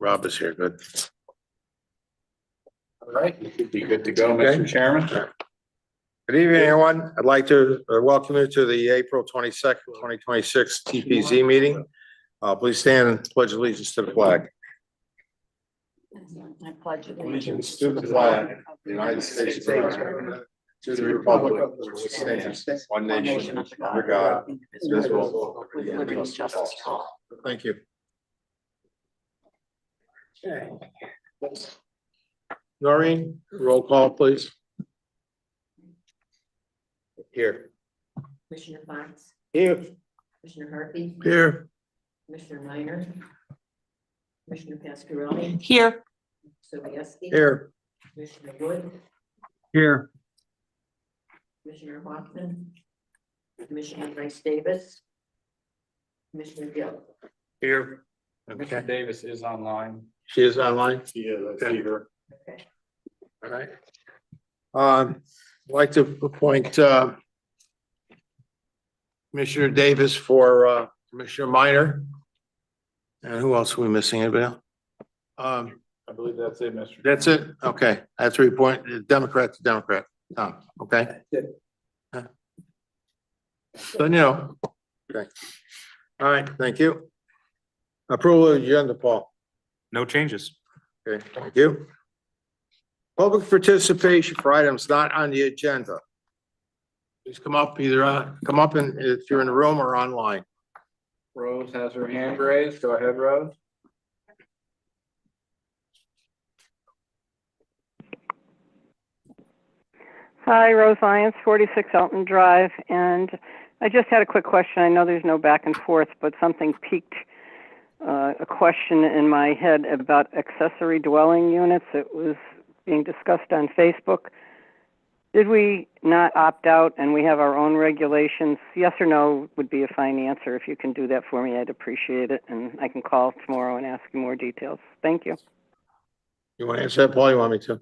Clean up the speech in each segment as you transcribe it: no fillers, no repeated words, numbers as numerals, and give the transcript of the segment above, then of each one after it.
Rob is here, good. All right, you should be good to go, Okay. Mr. Chairman. Good evening, everyone. I'd like to welcome you to the April 22nd, 2026 TPZ meeting. Please stand and pledge allegiance to the flag. I pledge Allegiance to the flag of the United States of America, to the republic which stands one nation under God, indivisible, with liberty and justice for all. Thank you. Okay. Noreen, roll call, please. Here. Commissioner Fox, Here. Commissioner Harvey, Here. Commissioner Minor, Commissioner Pascarelli, Here. Sobieski. Here. Commissioner Wood, Here. Commissioner Hoffman, Commissioner Rice Davis, Commissioner Gill. Here. Mr. Davis is online. She is online. Yeah, let's see her. Okay. All right. I'd like to appoint Commissioner Davis for Commissioner Minor. And who else are we missing? Anybody else? I believe that's it, Mr. That's it? Okay, that's 3 point, Democrat to Democrat. Okay. So, you know. Okay. All right, thank you. Approval of agenda, Paul. No changes. Okay, thank you. Public participation for items not on the agenda. Please come up come up and if you're in the room or online. Rose has her hand raised. Go ahead, Rose. Hi, Rose Lyons, 46 Elton Drive, and I just had a quick question. I know there's no back and forth, but something piqued a question in my head about accessory dwelling units. It was being discussed on Facebook. Did we not opt out and we have our own regulations? Yes or no would be a fine answer. If you can do that for me, I'd appreciate it, and I can call tomorrow and ask you more details. Thank you. You want to answer that, Paul? You want me to?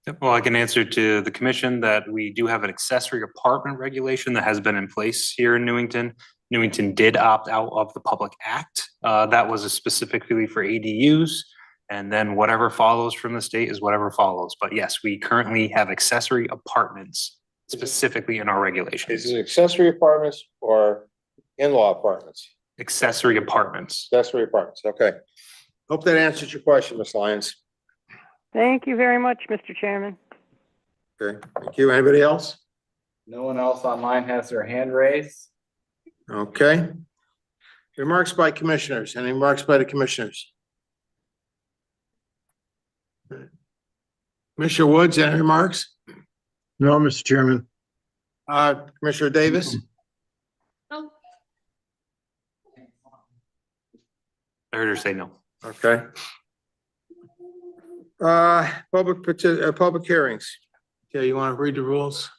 Yep, well, I can answer to the commission that we do have an accessory apartment regulation that has been in place here in Newington. Newington did opt out of the Public Act. That was specifically for ADUs. And then whatever follows from the state is whatever follows. But yes, we currently have accessory apartments specifically in our regulations. Is it accessory apartments or in-law apartments? Accessory apartments. Accessory apartments, okay. Hope that answers your question, Ms. Lyons. Thank you very much, Mr. Chairman. Okay, thank you. Anybody else? No one else online has their hand raised. Okay. Remarks by commissioners. Any remarks by the commissioners? Commissioner Woods, any remarks? No, Mr. Chairman. Commissioner Davis? I heard her say no. Okay. Public hearings. Okay, you want to read the rules?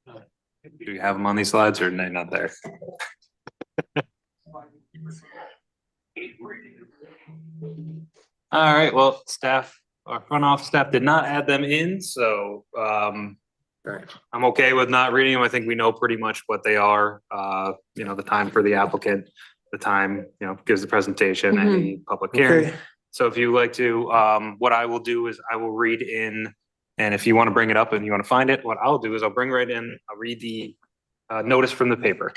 Do you have them on these slides or are they not there? All right, well, our front office staff did not add them in, so Okay. I'm okay with not reading them. I think we know pretty much what they are. The time for the applicant, the time, gives the presentation, any public hearing. Okay. So if you like to, what I will do is I will read in, and if you want to bring it up and you want to find it, what I'll do is I'll bring right in, I'll read the notice from the paper.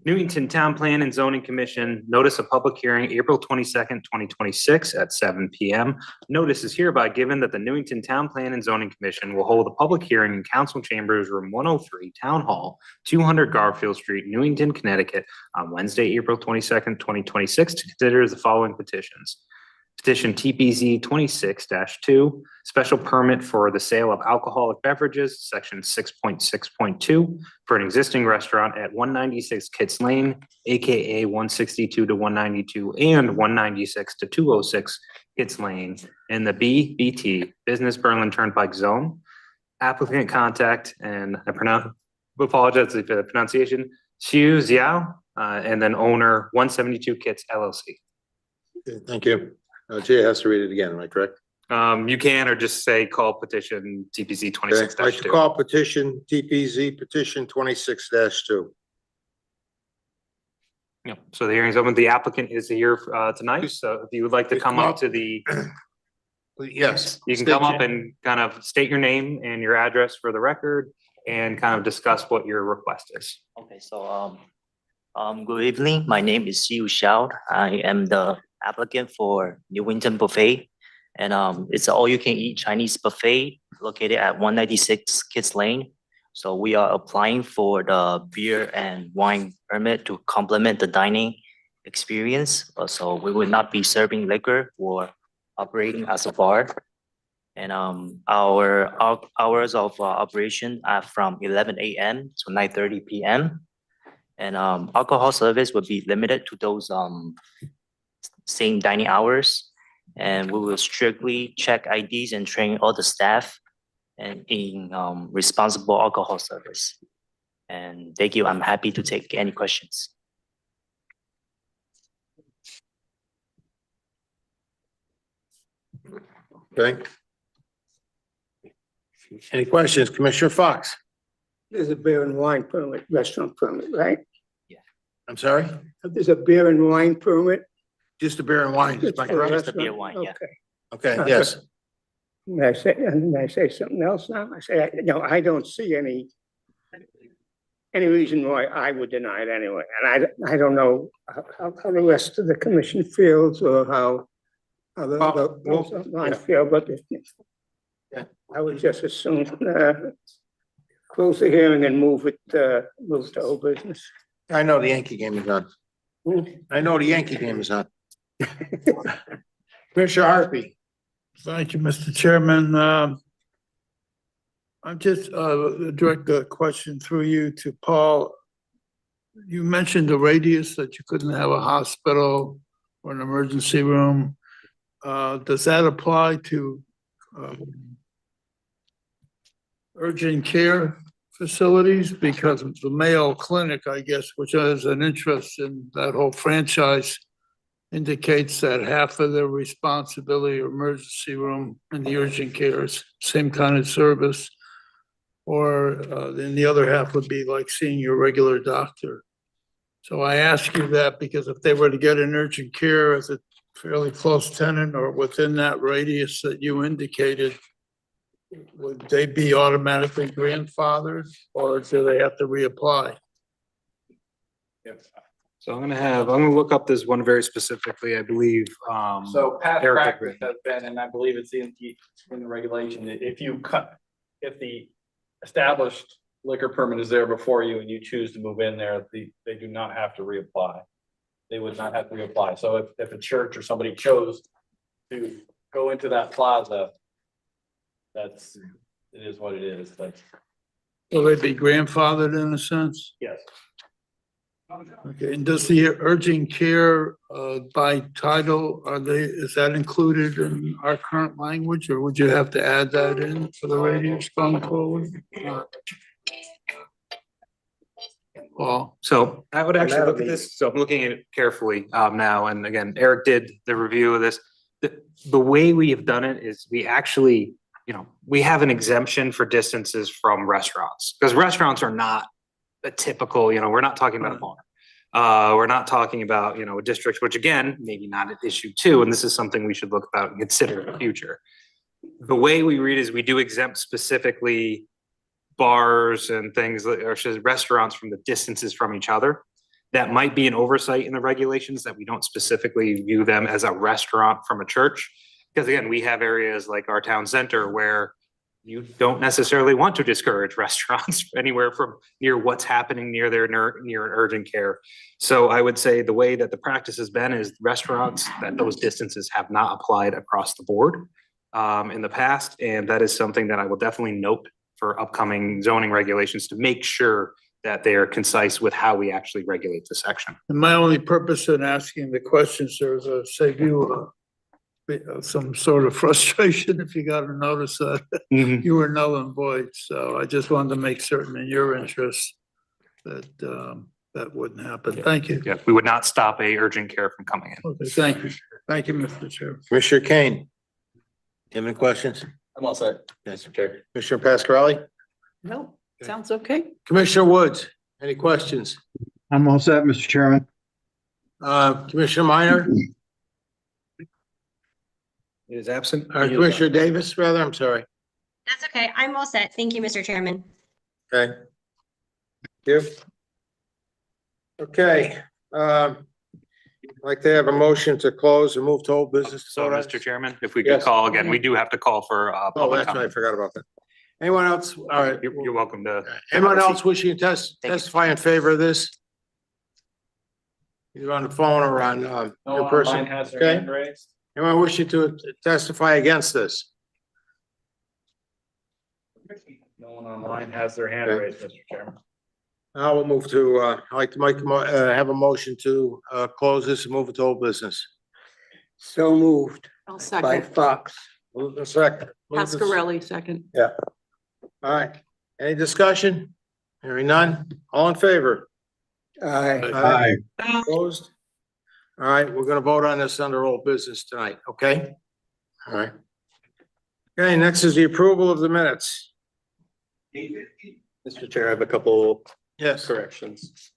Newington Town Plan and Zoning Commission, notice of public hearing, April 22nd, 2026 at 7 p.m. Notice is hereby given that the Newington Town Plan and Zoning Commission will hold a public hearing in Council Chambers, Room 103, Town Hall, 200 Garfield Street, Newington, Connecticut, on Wednesday, April 22nd, 2026, to consider the following petitions. Petition TPZ 26-2, special permit for the sale of alcoholic beverages, section 6.6.2, for an existing restaurant at 196 Kitts Lane, aka 162 to 192 and 196 to 206 Kitts Lane in the BBT, Business Berlin Turnpike Zone. Applicant contact, and I apologize for the pronunciation, Xiu Xiao, and then owner 172 Kitts LLC. Okay, thank you. Jay has to read it again, am I correct? You can, or just say call petition TPZ Okay, I'd like to 26-2. call petition TPZ petition 26-2. Yep, so the hearing's open. The applicant is here tonight, so if you would like to come up to the, Yes. you can come up and kind of state your name and your address for the record and kind of discuss what your request is. Okay, so, good evening. My name is Xiu Xiao. I am the applicant for Newington Buffet. And, it's an all-you-can-eat Chinese buffet located at 196 Kids Lane. So we are applying for the beer and wine permit to complement the dining experience. So we will not be serving liquor or operating as a bar. And our hours of operation are from 11 a.m. to 9:30 p.m. And alcohol service will be limited to those same dining hours. And we will strictly check IDs and train all the staff and in responsible alcohol service. And thank you. I'm happy to take any questions. Okay. Any questions? Commissioner Fox? There's a beer and wine permit, restaurant permit, right? I'm sorry? There's a beer and wine permit. Just the beer and wine, is my for a correct? the beer restaurant? wine, yeah. Okay. Okay, yes. May I say something else now? No, I don't see any reason why I would deny it anyway. And I don't know how the rest of the commission feels or how I feel, but Yeah. I would just as soon close the hearing and move to old business. I know the Yankee game is on. I know the Yankee game is on. Commissioner Harvey? Thank you, Mr. Chairman. I'm just direct a question through you to Paul. You mentioned the radius that you couldn't have a hospital or an emergency room. Does that apply to urgent care facilities? Because the Mayo Clinic, I guess, which has an interest in that whole franchise, indicates that half of their responsibility are emergency room and the urgent care is same kind of service. Or then the other half would be like seeing your regular doctor. So I ask you that because if they were to get an urgent care as a fairly close tenant or within that radius that you indicated, would they be automatically grandfathered or do they have to reapply? So I'm gonna look up this one very specifically, I believe. So past Eric practice has been, and I believe it's in the regulation, that if the established liquor permit is there before you and you choose to move in there, they do not have to reapply. They would not have to reapply. So if a church or somebody chose to go into that plaza, it is what it is. That's, Will they be grandfathered in a sense? yes. Okay, and does the urgent care by title, is that included in our current language or would you have to add that in for the radius going forward? Well, So I would actually look at this, so I'm looking at it carefully now, and again, Eric did the review of this. The way we have done it is we actually, we have an exemption for distances from restaurants, because restaurants are not a typical, we're not talking about a farm. We're not talking about, a district, which again, maybe not an issue too, and this is something we should look about and consider in the future. The way we read is we do exempt specifically bars and things, or restaurants from the distances from each other. That might be an oversight in the regulations that we don't specifically view them as a restaurant from a church. Because again, we have areas like our town center where you don't necessarily want to discourage restaurants anywhere from near what's happening near an urgent care. So I would say the way that the practice has been is restaurants, that those distances have not applied across the board in the past. And that is something that I will definitely note for upcoming zoning regulations to make sure that they are concise with how we actually regulate the section. and my only purpose in asking the questions, there was a save you some sort of frustration if you got a notice that you were null and void. So I just wanted to make certain in your interest that that wouldn't happen. Thank you. Yeah, we would not stop a urgent care from coming in. Okay, thank you. Thank you, Mr. Chair. Commissioner Kane? Do you have any questions? I'm all set. Yes, Chair. Commissioner Pascarelli? No, sounds okay. Commissioner Woods, any questions? I'm all set, Mr. Chairman. Commissioner Minor, Is absent. Commissioner Davis, rather, I'm sorry. That's okay. I'm all set. Thank you, Mr. Chairman. Okay. Thank you. Okay, I'd like to have a motion to close and move to old business. So, Mr. Chairman, if we could Yes. call again, we do have to call for Oh, public that's right, I comment. forgot about that. Anyone else? All right. You're welcome to. Anyone else wishing to Thank you. testify in favor of this? Either on the phone or on, No in one person? online has their Okay. hand raised. Anyone wishing to testify against this? No one online has their hand Okay. raised, Mr. Chairman. I will move to, I'd like to have a motion to, close this and move it to old business. So moved I'll by second. Fox. Move the second. Move this- Pascarelli, second. All right, any discussion? Hearing none, all in favor? Aye. Opposed? All right, we're gonna vote on this under old business tonight, okay? All right. Okay, next is the approval of the minutes. Mr. Chair, I have a couple Yes, corrections.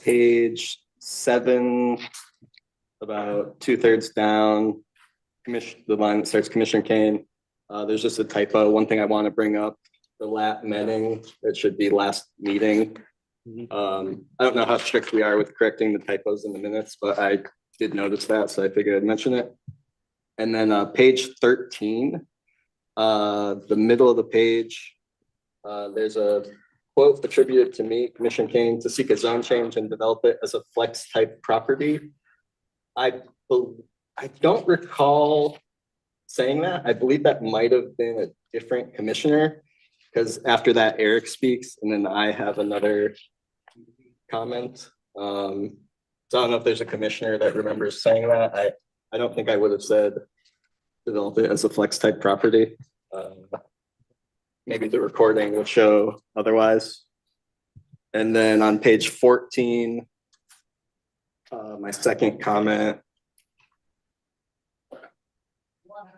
Page 7, about 2/3 down, the line that starts Commissioner Kane. There's just a typo. One thing I want to bring up, the lat meeting, it should be last meeting. I don't know how strict we are with correcting the typos in the minutes, but I did notice that, so I figured I'd mention it. And then page 13, the middle of the page, there's a quote attributed to me, Commissioner Kane, to seek a zone change and develop it as a flex type property. I don't recall saying that. I believe that might have been a different commissioner, because after that Eric speaks and then I have another comment. So I don't know if there's a commissioner that remembers saying that. I don't think I would have said develop it as a flex type property. Maybe the recording will show otherwise. And then on page 14, my second comment.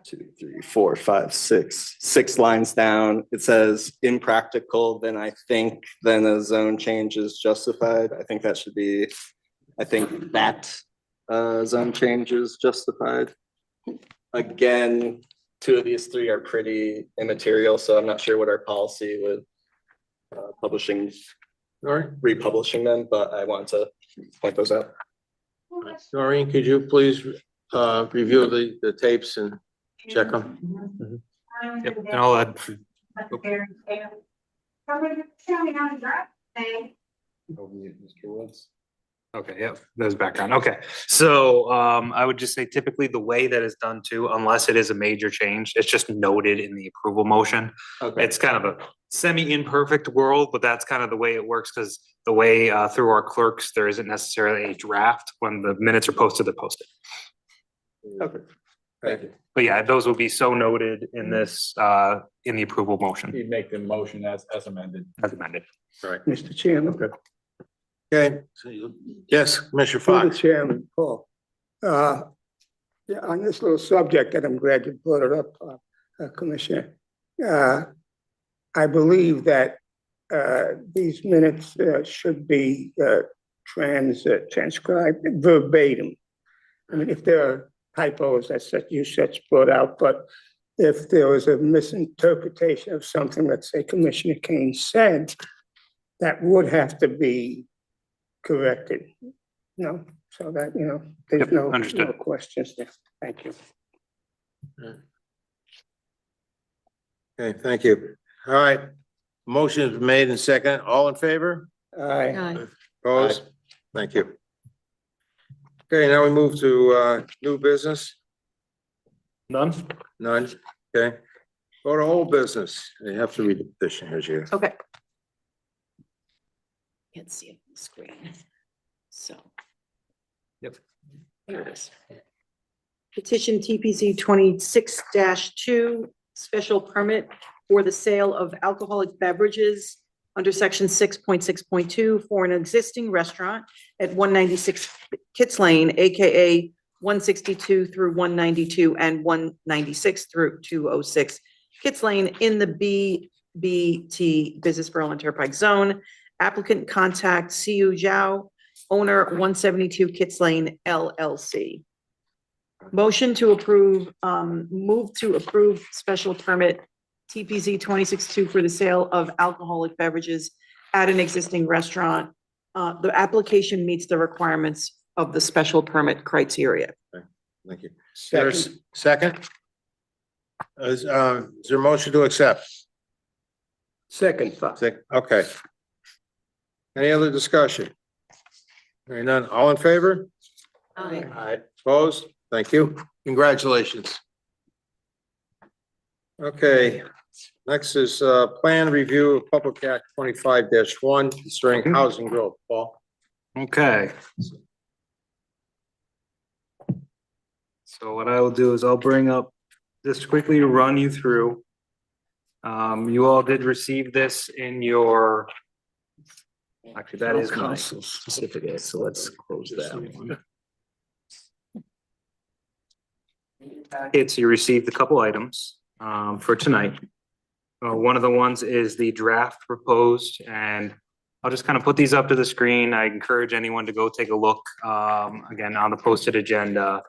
2, 3, 4, 5, 6 lines down, it says impractical, then I think then a zone change is justified. I think that should be, I think that zone change is justified. Again, 2 of these 3 are pretty immaterial, so I'm not sure what our policy with republishing them, but I want to point those out. Noreen, could you please review the tapes and check them? Yep, and I'll add. Okay, yep, there's background. Okay, so I would just say typically the way that is done too, unless it is a major change, it's just noted in the approval motion. Okay. It's kind of a semi-imperfect world, but that's kind of the way it works, because the way through our clerks, there isn't necessarily a draft. When the minutes are posted, they're posted. Okay. Thank you. But yeah, those will be so noted in this in the approval motion You'd make the motion as amended. as amended. Right. Mr. Chairman. Okay, yes, Commissioner Through the Fox. chairman, Paul. Yeah, on this little subject, and I'm glad you brought it up, Commissioner. I believe that these minutes should be transcribed verbatim. I mean, if there are typos that you said brought out, but if there was a misinterpretation of something that, say, Commissioner Kane said, that would have to be corrected, so that, there's Yep, no understood. questions there. Thank you. Okay, thank you. All right, motion is made and second. All in favor? Aye. Opposed? Thank you. Okay, now we move to new business. None? None. Okay. Go to old business. You have to read the petition here, Gina. Okay. Can't see it on the screen. So. Yep. Here it is. Petition TPZ 26-2, special permit for the sale of alcoholic beverages under section 6.6.2 for an existing restaurant at 196 Kits Lane, AKA 162 through 192 and 196 through 206 Kits Lane in the BT Business Berlin Turnpike Zone. Applicant contact Siu Zhao, owner 172 Kits Lane LLC. Motion to approve, move to approve special permit TPZ 262 for the sale of alcoholic beverages at an existing restaurant. The application meets the requirements of the special permit criteria. Thank you. There's second? Is there a motion to accept? Second thought. Okay. Any other discussion? Hearing none, all in favor? Aye. Opposed? Thank you. Congratulations. Okay, next is plan review of Public Act 25-1 concerning housing growth. Paul? Okay. So what I will do is I'll bring up, just quickly run you through. You all did receive this in your, actually, that is my specific, so let's close that one. It's, you received a couple items for tonight. One of the ones is the draft proposed, and I'll just kind of put these up to the screen. I encourage anyone to go take a look, again, on the posted agenda.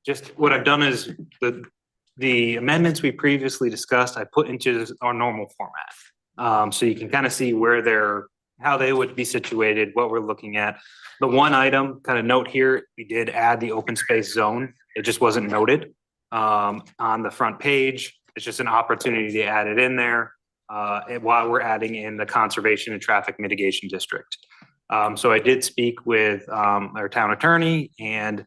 Just what I've done is the amendments we previously discussed, I put into our normal format. So you can kind of see where they're, how they would be situated, what we're looking at. The one item, kind of note here, we did add the open space zone. It just wasn't noted on the front page. It's just an opportunity to add it in there while we're adding in the conservation and traffic mitigation district. So I did speak with our town attorney, and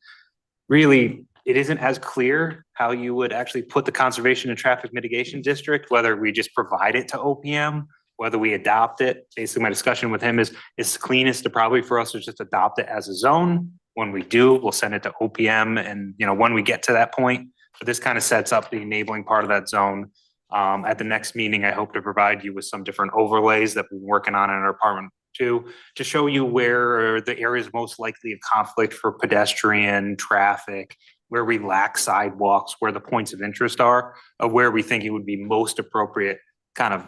really it isn't as clear how you would actually put the conservation and traffic mitigation district, whether we just provide it to OPM, whether we adopt it. Basically, my discussion with him is it's cleanest to probably for us to just adopt it as a zone. When we do, we'll send it to OPM, and when we get to that point. But this kind of sets up the enabling part of that zone. At the next meeting, I hope to provide you with some different overlays that we're working on in our apartment too, to show you where the areas most likely of conflict for pedestrian traffic, where we lack sidewalks, where the points of interest are, of where we think it would be most appropriate, kind of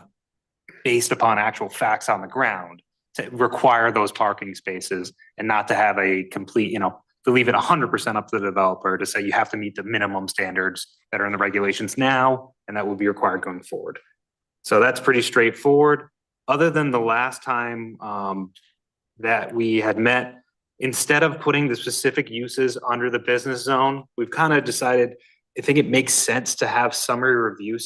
based upon actual facts on the ground, to require those parking spaces and not to have a complete, to leave it 100% up to the developer to say you have to meet the minimum standards that are in the regulations now, and that will be required going forward. So that's pretty straightforward. Other than the last time that we had met, instead of putting the specific uses under the business zone, we've kind of decided, I think it makes sense to have summary review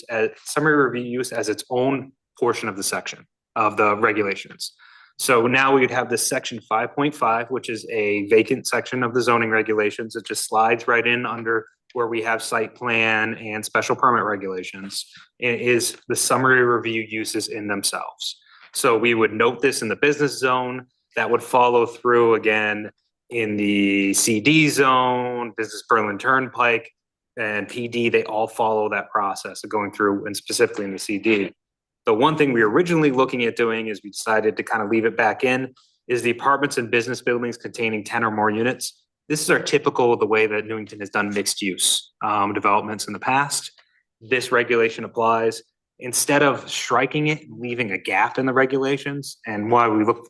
use as its own portion of the section of the regulations. So now we would have this section 5.5, which is a vacant section of the zoning regulations. It just slides right in under where we have site plan and special permit regulations. It is the summary review uses in themselves. So we would note this in the business zone. That would follow through again in the CD zone, Business Berlin Turnpike, and PD. They all follow that process of going through, and specifically in the CD. The one thing we were originally looking at doing is we decided to kind of leave it back in, is the apartments and business buildings containing 10 or more units. This is our typical of the way that Newington has done mixed use developments in the past. This regulation applies. Instead of striking it, leaving a gap in the regulations, and while we look,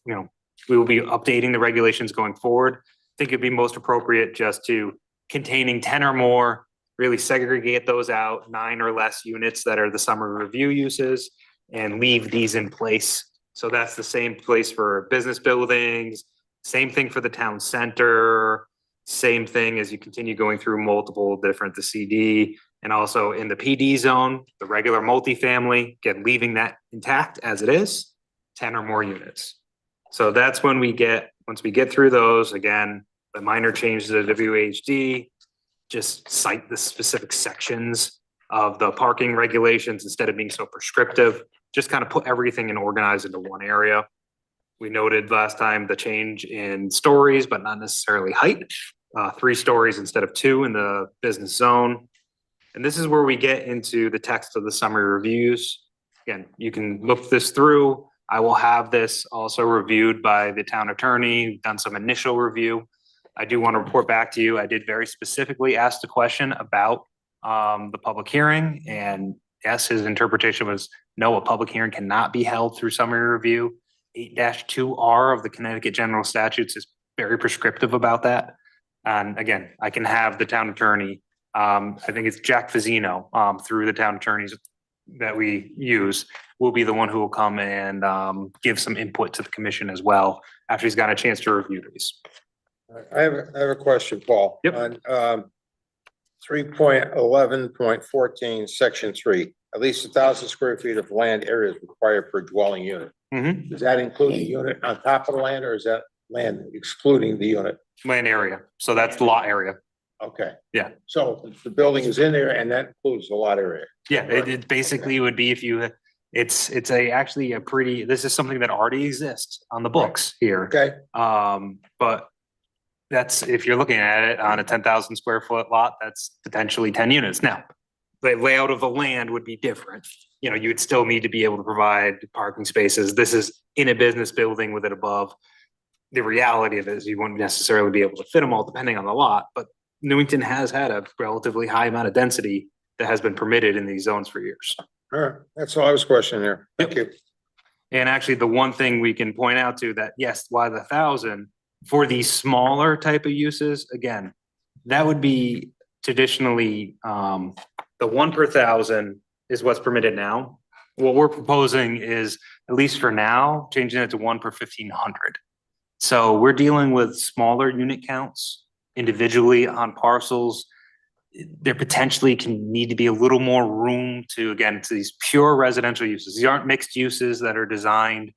we will be updating the regulations going forward. I think it'd be most appropriate just to containing 10 or more, really segregate those out, 9 or less units that are the summary review uses, and leave these in place. So that's the same place for business buildings, same thing for the town center, same thing as you continue going through multiple different, the CD, and also in the PD zone, the regular multifamily, again, leaving that intact as it is, 10 or more units. So that's when once we get through those, again, the minor changes to WHD, just cite the specific sections of the parking regulations instead of being so prescriptive, just kind of put everything and organize into one area. We noted last time the change in stories, but not necessarily height, 3 stories instead of 2 in the business zone. And this is where we get into the text of the summary reviews. Again, you can look this through. I will have this also reviewed by the town attorney, done some initial review. I do want to report back to you. I did very specifically ask the question about the public hearing, and yes, his interpretation was, no, a public hearing cannot be held through summary review. 8-2R of the Connecticut General Statutes is very prescriptive about that. And again, I can have the town attorney, I think it's Jack Fazzino, through the town attorneys that we use, will be the one who will come and give some input to the commission as well, after he's got a chance to review these. I have a question, Paul. Yep. On 3.11.14, section 3, at least 1,000 square feet of land area is required per dwelling unit. Mhm. Does that include the unit on top of the land, or is that land excluding the unit? Land area, so that's the lot area. Okay. Yeah. So the building is in there and that includes the lot area. Yeah, it basically would be if you, it's actually a pretty, this is something that already exists on the books here. Okay, But that's, if you're looking at it on a 10,000 square foot lot, that's potentially 10 units. Now, the layout of the land would be different. You know, you would still need to be able to provide parking spaces. This is in a business building with it above. The reality of it is you wouldn't necessarily be able to fit them all depending on the lot, but Newington has had a relatively high amount of density that has been permitted in these zones for years. all right, that's all I was questioning there. Thank you. And actually, the one thing we can point out to that, yes, why the 1,000 for these smaller type of uses, again, that would be traditionally, the 1 per 1,000 is what's permitted now. What we're proposing is, at least for now, changing it to 1 per 1,500. So we're dealing with smaller unit counts individually on parcels. There potentially can need to be a little more room to, again, to these pure residential uses. These aren't mixed uses that are designed.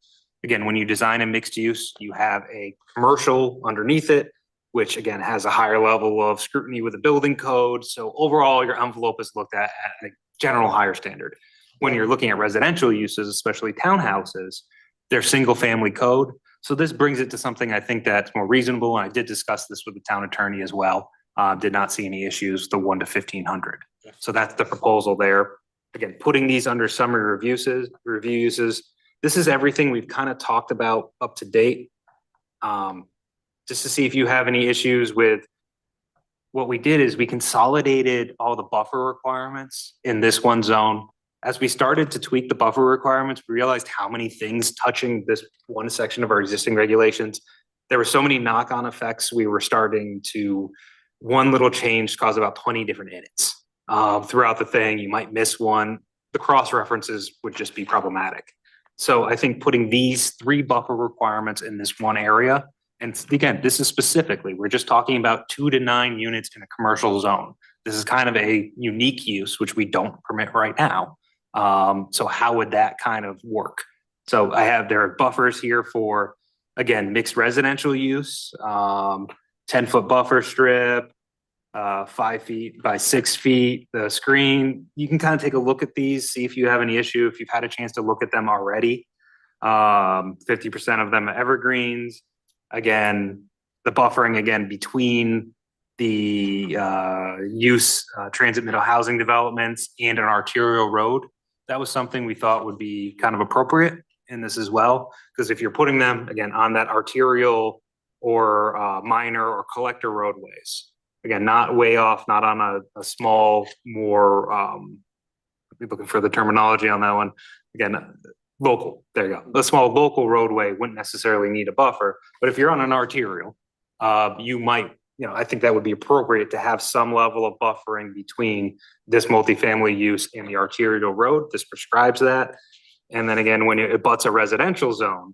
Again, when you design a mixed use, you have a commercial underneath it, which again has a higher level of scrutiny with the building code. So overall, your envelope is looked at a general higher standard. When you're looking at residential uses, especially townhouses, they're single family code. So this brings it to something I think that's more reasonable. And I did discuss this with the town attorney as well. Did not see any issues, the 1 to 1,500. So that's the proposal there. Again, putting these under summary review uses. This is everything we've kind of talked about up to date. Just to see if you have any issues with what we did is we consolidated all the buffer requirements in this one zone. As we started to tweak the buffer requirements, we realized how many things touching this one section of our existing regulations. There were so many knock-on effects. We were starting to, one little change caused about 20 different edits throughout the thing. You might miss one. The cross references would just be problematic. So I think putting these 3 buffer requirements in this one area, and again, this is specifically, we're just talking about 2 to 9 units in a commercial zone. This is kind of a unique use, which we don't permit right now. So how would that kind of work? So there are buffers here for, again, mixed residential use, 10-foot buffer strip, 5 feet by 6 feet, the screen. You can kind of take a look at these, see if you have any issue, if you've had a chance to look at them already. 50% of them are evergreens. Again, the buffering again between the transit middle housing developments and an arterial road. That was something we thought would be kind of appropriate in this as well. Because if you're putting them again on that arterial or minor or collector roadways, again, not way off, not on a small, more, looking for the terminology on that one. Again, local, there you go. A small local roadway wouldn't necessarily need a buffer, but if you're on an arterial, you might, I think that would be appropriate to have some level of buffering between this multifamily use and the arterial road. This prescribes that. And then again, when it butts a residential zone,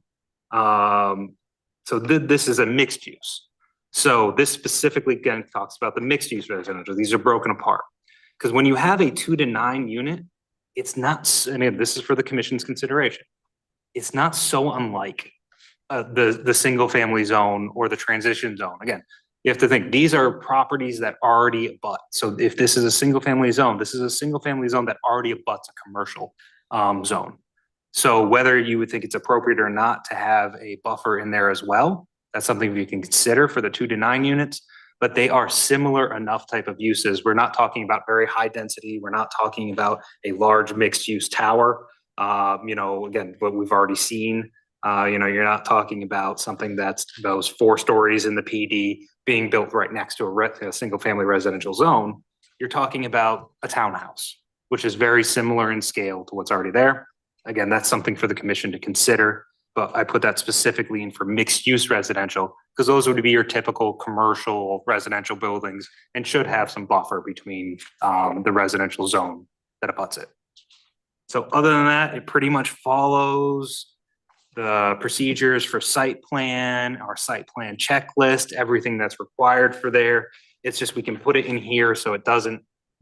so this is a mixed use. So this specifically again talks about the mixed use residential. These are broken apart. Because when you have a 2 to 9 unit, it's not, and this is for the commission's consideration. It's not so unlike the single family zone or the transition zone. Again, you have to think these are properties that already abut. So if this is a single family zone, this is a single family zone that already abuts a commercial zone. So whether you would think it's appropriate or not to have a buffer in there as well, that's something we can consider for the 2 to 9 units, but they are similar enough type of uses. We're not talking about very high density. We're not talking about a large mixed use tower. Again, what we've already seen, you're not talking about something that's those 4 stories in the PD being built right next to a single family residential zone. You're talking about a townhouse. which is very similar in scale to what's already there. Again, that's something for the commission to consider, but I put that specifically in for mixed use residential because those would be your typical commercial residential buildings and should have some buffer between the residential zone that abuts it. So other than that, it pretty much follows the procedures for site plan, our site plan checklist, everything that's required for there. It's just we can put it in here so it doesn't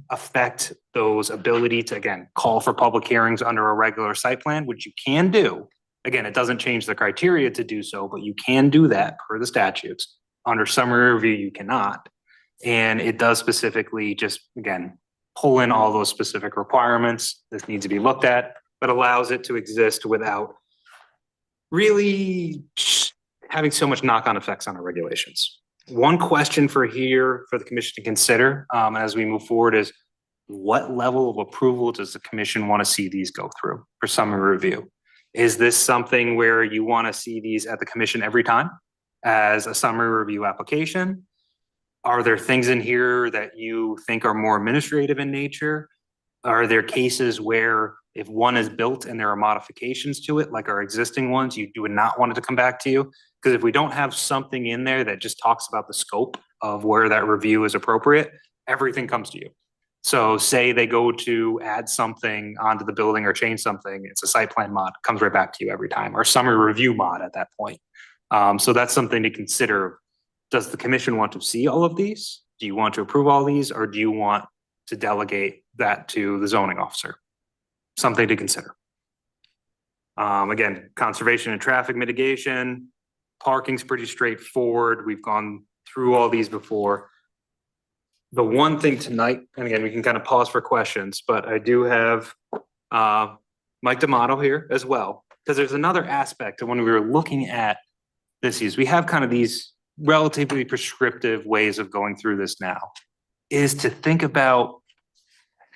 affect those ability to, again, call for public hearings under a regular site plan, which you can do. Again, it doesn't change the criteria to do so, but you can do that per the statutes. Under summary review, you cannot. And it does specifically just, again, pull in all those specific requirements that need to be looked at, but allows it to exist without really having so much knock-on effects on our regulations. One question for here for the commission to consider as we move forward is what level of approval does the commission want to see these go through for summary review? Is this something where you want to see these at the commission every time as a summary review application? Are there things in here that you think are more administrative in nature? Are there cases where if one is built and there are modifications to it, like our existing ones, you would not want it to come back to you? Because if we don't have something in there that just talks about the scope of where that review is appropriate, everything comes to you. So say they go to add something onto the building or change something, it's a site plan mod, comes right back to you every time, or summary review mod at that point. So that's something to consider. Does the commission want to see all of these? Do you want to approve all these, or do you want to delegate that to the zoning officer? Something to consider. Again, conservation and traffic mitigation, parking's pretty straightforward. We've gone through all these before. The one thing tonight, and again, we can kind of pause for questions, but I do have Mike D'Amato here as well, because there's another aspect of when we were looking at this use, we have kind of these relatively prescriptive ways of going through this now, is to think about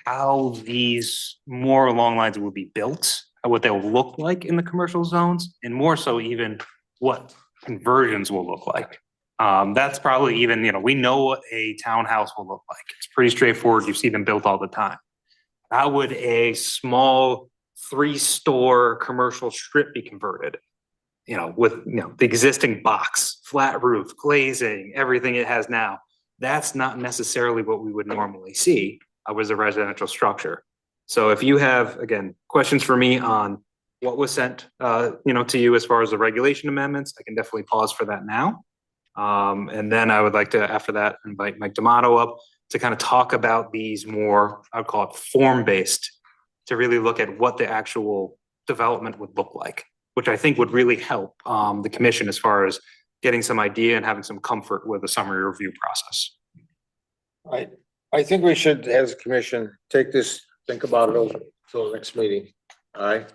how these more along lines will be built, what they'll look like in the commercial zones, and more so even what conversions will look like. That's probably even, we know what a townhouse will look like. It's pretty straightforward. You see them built all the time. How would a small 3-store commercial strip be converted? With the existing box, flat roof, glazing, everything it has now. That's not necessarily what we would normally see as a residential structure. So if you have, again, questions for me on what was sent, to you as far as the regulation amendments, I can definitely pause for that now. And then I would like to, after that, invite Mike D'Amato up to kind of talk about these more, I'd call it form-based, to really look at what the actual development would look like, which I think would really help the commission as far as getting some idea and having some comfort with the summary review process. I think we should, as a commission, take this, think about it over till the next meeting. All right.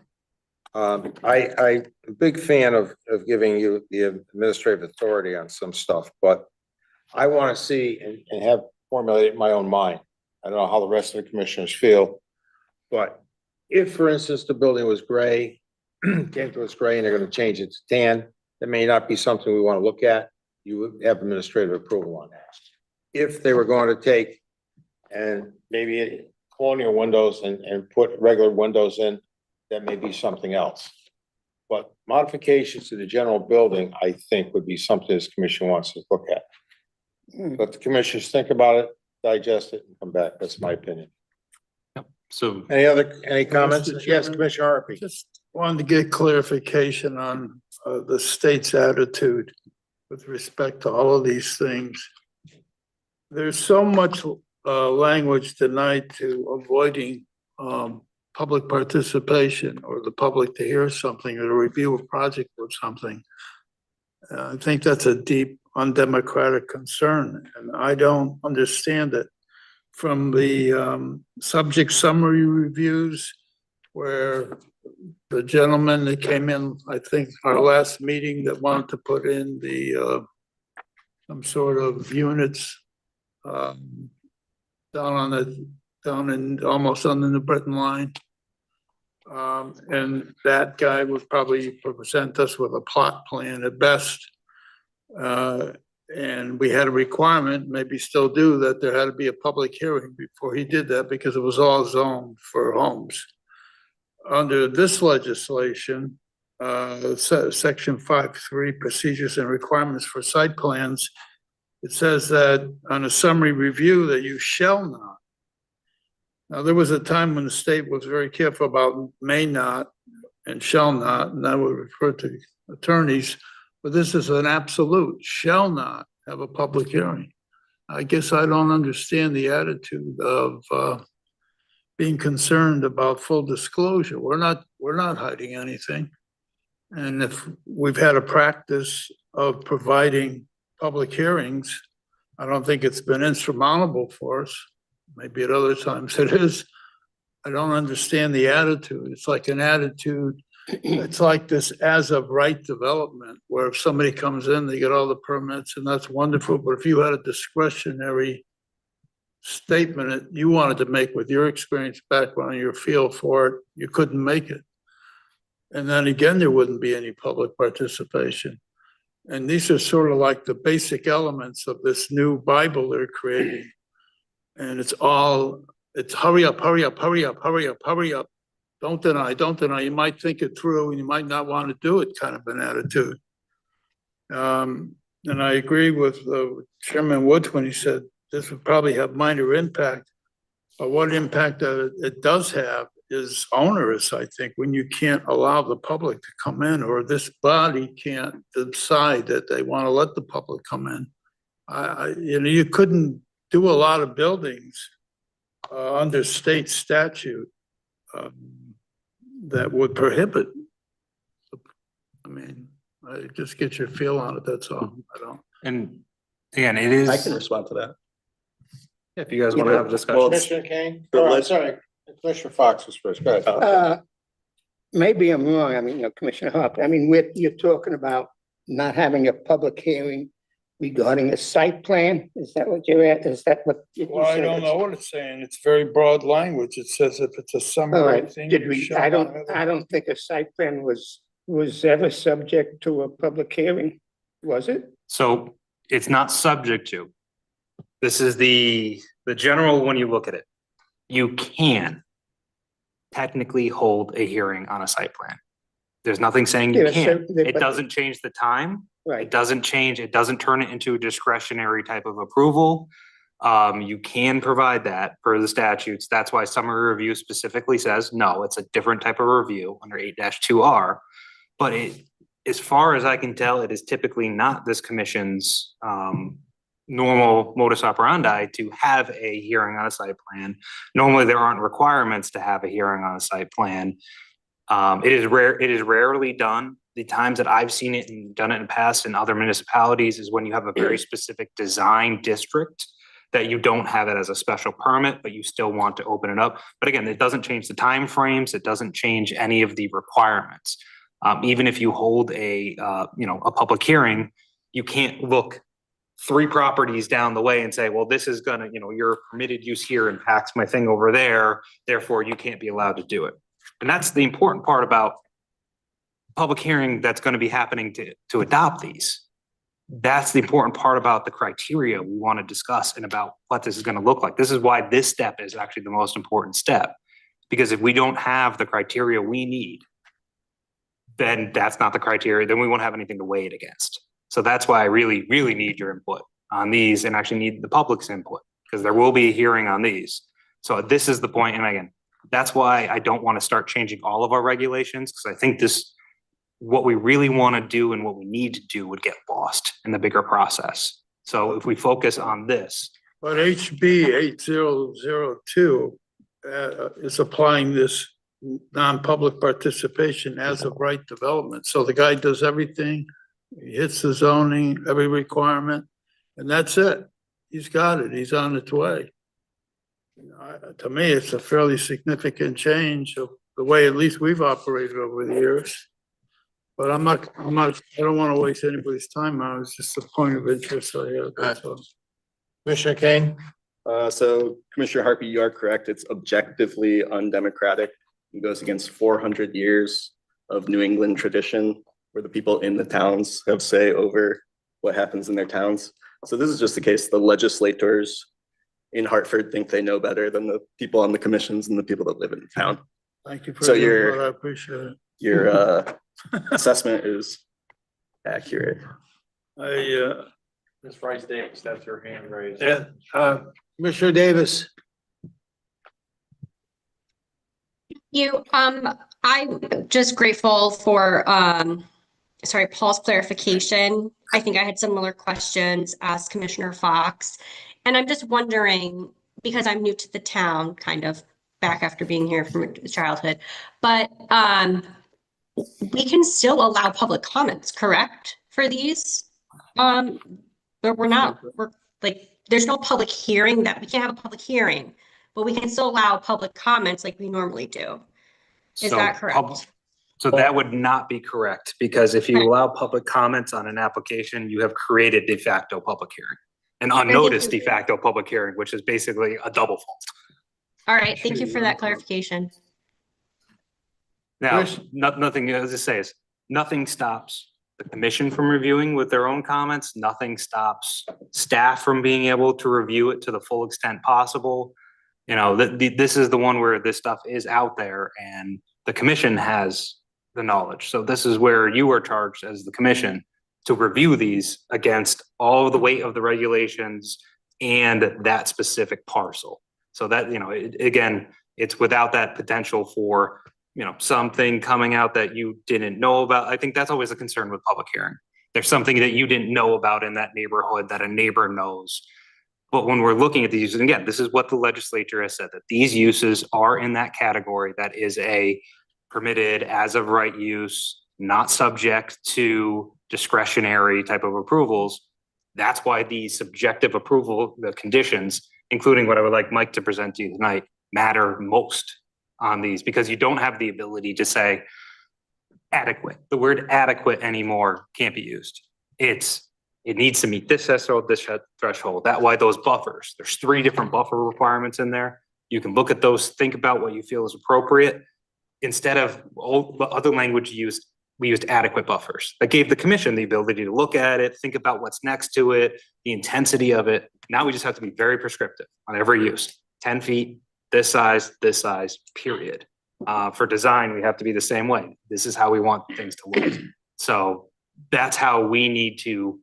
I'm a big fan of giving you the administrative authority on some stuff, but I want to see and have formulated my own mind. I don't know how the rest of the commissioners feel, but if, for instance, the building was gray, came to us gray and they're going to change it to tan, that may not be something we want to look at. You would have administrative approval on that. If they were going to take and maybe colonial windows and put regular windows in, that may be something else. But modifications to the general building, I think, would be something this commission wants to look at. Let the commissioners think about it, digest it, and come back. That's my opinion. So Any comments? Mr. Yes, Chairman, Commissioner Harpy. Just wanted to get clarification on the state's attitude with respect to all of these things. There's so much language tonight to avoiding public participation or the public to hear something or to review a project or something. I think that's a deep undemocratic concern, and I don't understand it. From the subject summary reviews where the gentleman that came in, I think our last meeting, that wanted to put in the some sort of units down in almost on the New Britain line. And that guy would probably present us with a plot plan at best. And we had a requirement, maybe still do, that there had to be a public hearing before he did that because it was all zoned for homes. Under this legislation, section 5.3 procedures and requirements for site plans, it says that on a summary review that you shall not. Now, there was a time when the state was very careful about may not and shall not, and I would refer to attorneys, but this is an absolute, shall not have a public hearing. I guess I don't understand the attitude of being concerned about full disclosure. We're not hiding anything. And if we've had a practice of providing public hearings, I don't think it's been insurmountable for us. Maybe at other times it is. I don't understand the attitude. It's like an attitude, it's like this as of right development, where if somebody comes in, they get all the permits and that's wonderful. But if you had a discretionary statement that you wanted to make with your experience, background, your feel for it, you couldn't make it. And then again, there wouldn't be any public participation. And these are sort of like the basic elements of this new Bible they're creating. And it's hurry up, hurry up, hurry up, hurry up, hurry up. Don't deny, don't deny. You might think it through and you might not want to do it, kind of an attitude. And I agree with Chairman Woods when he said this would probably have minor impact. But what impact it does have is onerous, I think, when you can't allow the public to come in, or this body can't decide that they want to let the public come in. You couldn't do a lot of buildings under state statute that would prohibit. I mean, I just get your feel on it, that's all. I don't. And again, it is. I can respond to that. If you guys want to have a discussion. Commissioner Kane? But Oh, I'm let's- sorry, Commissioner Fox was first, go ahead. Maybe I'm wrong. I mean, Commissioner Harper, I mean, you're talking about not having a public hearing regarding a site plan? Is that what you're at? Is that what? you Well, I said? don't know what it's saying. It's very broad language. It says if it's a All summary right, thing. did you we, shall I not don't, have I don't think a site plan was ever subject to a public hearing, was it? So it's not subject to. This is the general, when you look at it, you can technically hold a hearing on a site plan. There's nothing saying you Yeah, so can't. the- It but- doesn't change the time. It Right, doesn't change, it doesn't turn it into a discretionary type of approval. You can provide that per the statutes. That's why summary review specifically says, no, it's a different type of review under 8-2R. But as far as I can tell, it is typically not this commission's normal modus operandi to have a hearing on a site plan. Normally, there aren't requirements to have a hearing on a site plan. It is rarely done. The times that I've seen it and done it in the past in other municipalities is when you have a very specific design district that you don't have it as a special permit, but you still want to open it up. But again, it doesn't change the timeframes. It doesn't change any of the requirements. Even if you hold a public hearing, you can't look 3 properties down the way and say, well, this is gonna, your permitted use here impacts my thing over there, therefore you can't be allowed to do it. And that's the important part about public hearing that's gonna be happening to adopt these. That's the important part about the criteria we want to discuss and about what this is gonna look like. This is why this step is actually the most important step. Because if we don't have the criteria we need, then that's not the criteria, then we won't have anything to weigh it against. So that's why I really, really need your input on these and actually need the public's input, because there will be a hearing on these. So this is the point, and again, that's why I don't want to start changing all of our regulations, because I think what we really want to do and what we need to do would get lost in the bigger process. So if we focus on this. But HB 8002 is applying this non-public participation as of right development. So the guy does everything, he hits the zoning, every requirement, and that's it. He's got it, he's on its way. To me, it's a fairly significant change of the way at least we've operated over the years. But I don't want to waste anybody's time now. It's just a point of interest I have. That's all. Commissioner Kane? So Commissioner Harpy, you are correct. It's objectively undemocratic. It goes against 400 years of New England tradition, where the people in the towns have say over what happens in their towns. So this is just the case, the legislators in Hartford think they know better than the people on the commissions and the people that live in town. Thank you for So your you're- input. I appreciate it. Your assessment is accurate. Ms. Rice Davis, that's your hand raised. Commissioner Davis. I'm just grateful for, sorry, Paul's clarification. I think I had similar questions as Commissioner Fox. And I'm just wondering, because I'm new to the town, kind of back after being here from childhood, but we can still allow public comments, correct, for these? But we're like, there's no public hearing that, we can't have a public hearing, but we can still allow public comments like we normally do. Is So that pub- correct? So that would not be correct, because if you Okay. allow public comments on an application, you have created de facto public hearing. An unnoticed de facto public hearing, which is basically a double fault. All right, thank you for that clarification. Now, Chris? nothing, as I say, is nothing stops the commission from reviewing with their own comments. Nothing stops staff from being able to review it to the full extent possible. You know, this is the one where this stuff is out there and the commission has the knowledge. So this is where you are charged as the commission to review these against all of the weight of the regulations and that specific parcel. So that, you know, again, it's without that potential for, you know, something coming out that you didn't know about. I think that's always a concern with public hearing. There's something that you didn't know about in that neighborhood that a neighbor knows. But when we're looking at these, and again, this is what the legislature has said, that these uses are in that category that is a permitted as of right use, not subject to discretionary type of approvals. That's why the subjective approval, the conditions, including what I would like Mike to present to you tonight, matter most on these, because you don't have the ability to say adequate. The word adequate anymore can't be used. It needs to meet this threshold, this threshold. That why those buffers, there's 3 different buffer requirements in there. You can look at those, think about what you feel is appropriate. Instead of all the other language used, we used adequate buffers. That gave the commission the ability to look at it, think about what's next to it, the intensity of it. Now we just have to be very prescriptive on every use. 10 feet, this size, period. For design, we have to be the same way. This is how we want things to look. So that's how we need to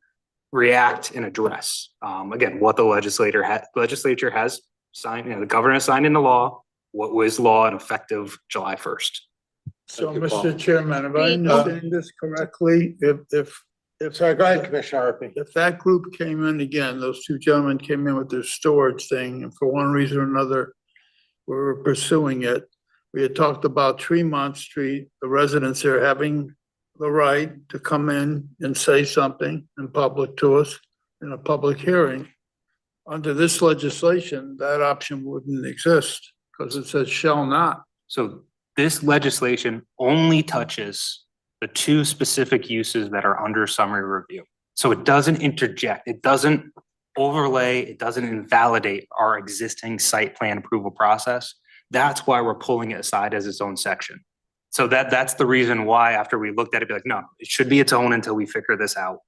react and address. Again, what the legislature has signed, you know, the governor has signed into law, what was law and effective July 1st. So, Thank you, Paul. Mr. Chairman, if I Wait, understand this correctly, if Sorry, go ahead, Commissioner Harpy. if that group came in again, those 2 gentlemen came in with their storage thing, and for one reason or another, we were pursuing it. We had talked about Tremont Street, the residents there having the right to come in and say something in public to us in a public hearing. Under this legislation, that option wouldn't exist because it says shall not. So this legislation only touches the 2 specific uses that are under summary review. So it doesn't interject, it doesn't overlay, it doesn't invalidate our existing site plan approval process. That's why we're pulling it aside as its own section. So that's the reason why after we looked at it, be like, no, it should be its own until we figure this out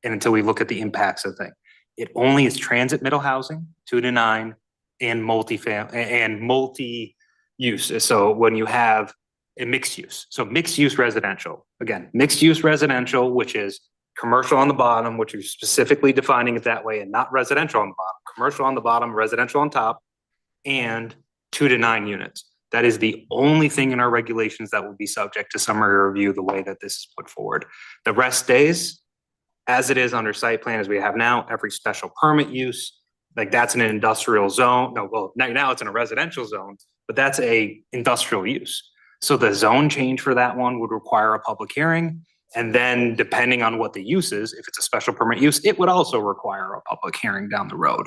and until we look at the impacts of the thing. It only is transit middle housing, 2 to 9, and multi-use. So when you have a mixed use, so mixed use residential, again, mixed use residential, which is commercial on the bottom, which you're specifically defining it that way, and not residential on the bottom, commercial on the bottom, residential on top, and 2 to 9 units. That is the only thing in our regulations that will be subject to summary review the way that this is put forward. The rest stays as it is under site plan as we have now. Every special permit use, like that's in an industrial zone. No, well, now it's in a residential zone, but that's a industrial use. So the zone change for that one would require a public hearing. And then depending on what the use is, if it's a special permit use, it would also require a public hearing down the road.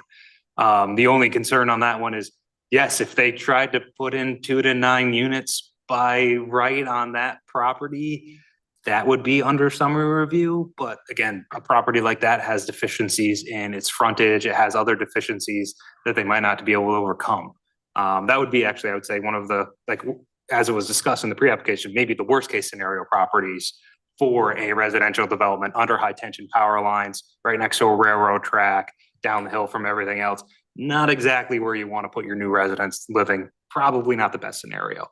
The only concern on that one is, yes, if they tried to put in 2 to 9 units by right on that property, that would be under summary review. But again, a property like that has deficiencies in its frontage. It has other deficiencies that they might not be able to overcome. That would be actually, I would say, one of the, like, as it was discussed in the pre-application, maybe the worst case scenario properties for a residential development under high tension power lines, right next to a railroad track, down the hill from everything else. Not exactly where you want to put your new residents living, probably not the best scenario.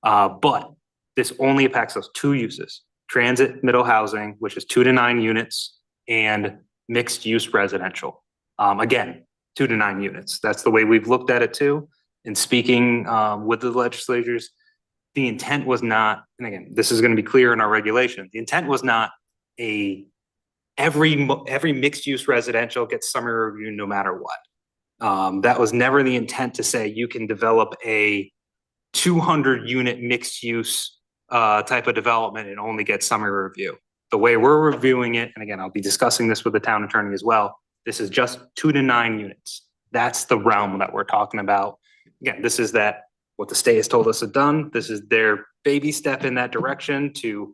But this only impacts those two uses, transit middle housing, which is 2 to 9 units, and mixed use residential. Again, 2 to 9 units. That's the way we've looked at it too. In speaking with the legislatures, the intent was not, and again, this is going to be clear in our regulation. The intent was not every mixed use residential gets summary review no matter what. That was never the intent to say you can develop a 200 unit mixed use type of development and only get summary review. The way we're reviewing it, and again, I'll be discussing this with the town attorney as well, this is just 2 to 9 units. That's the realm that we're talking about. Again, this is what the state has told us to done. This is their baby step in that direction to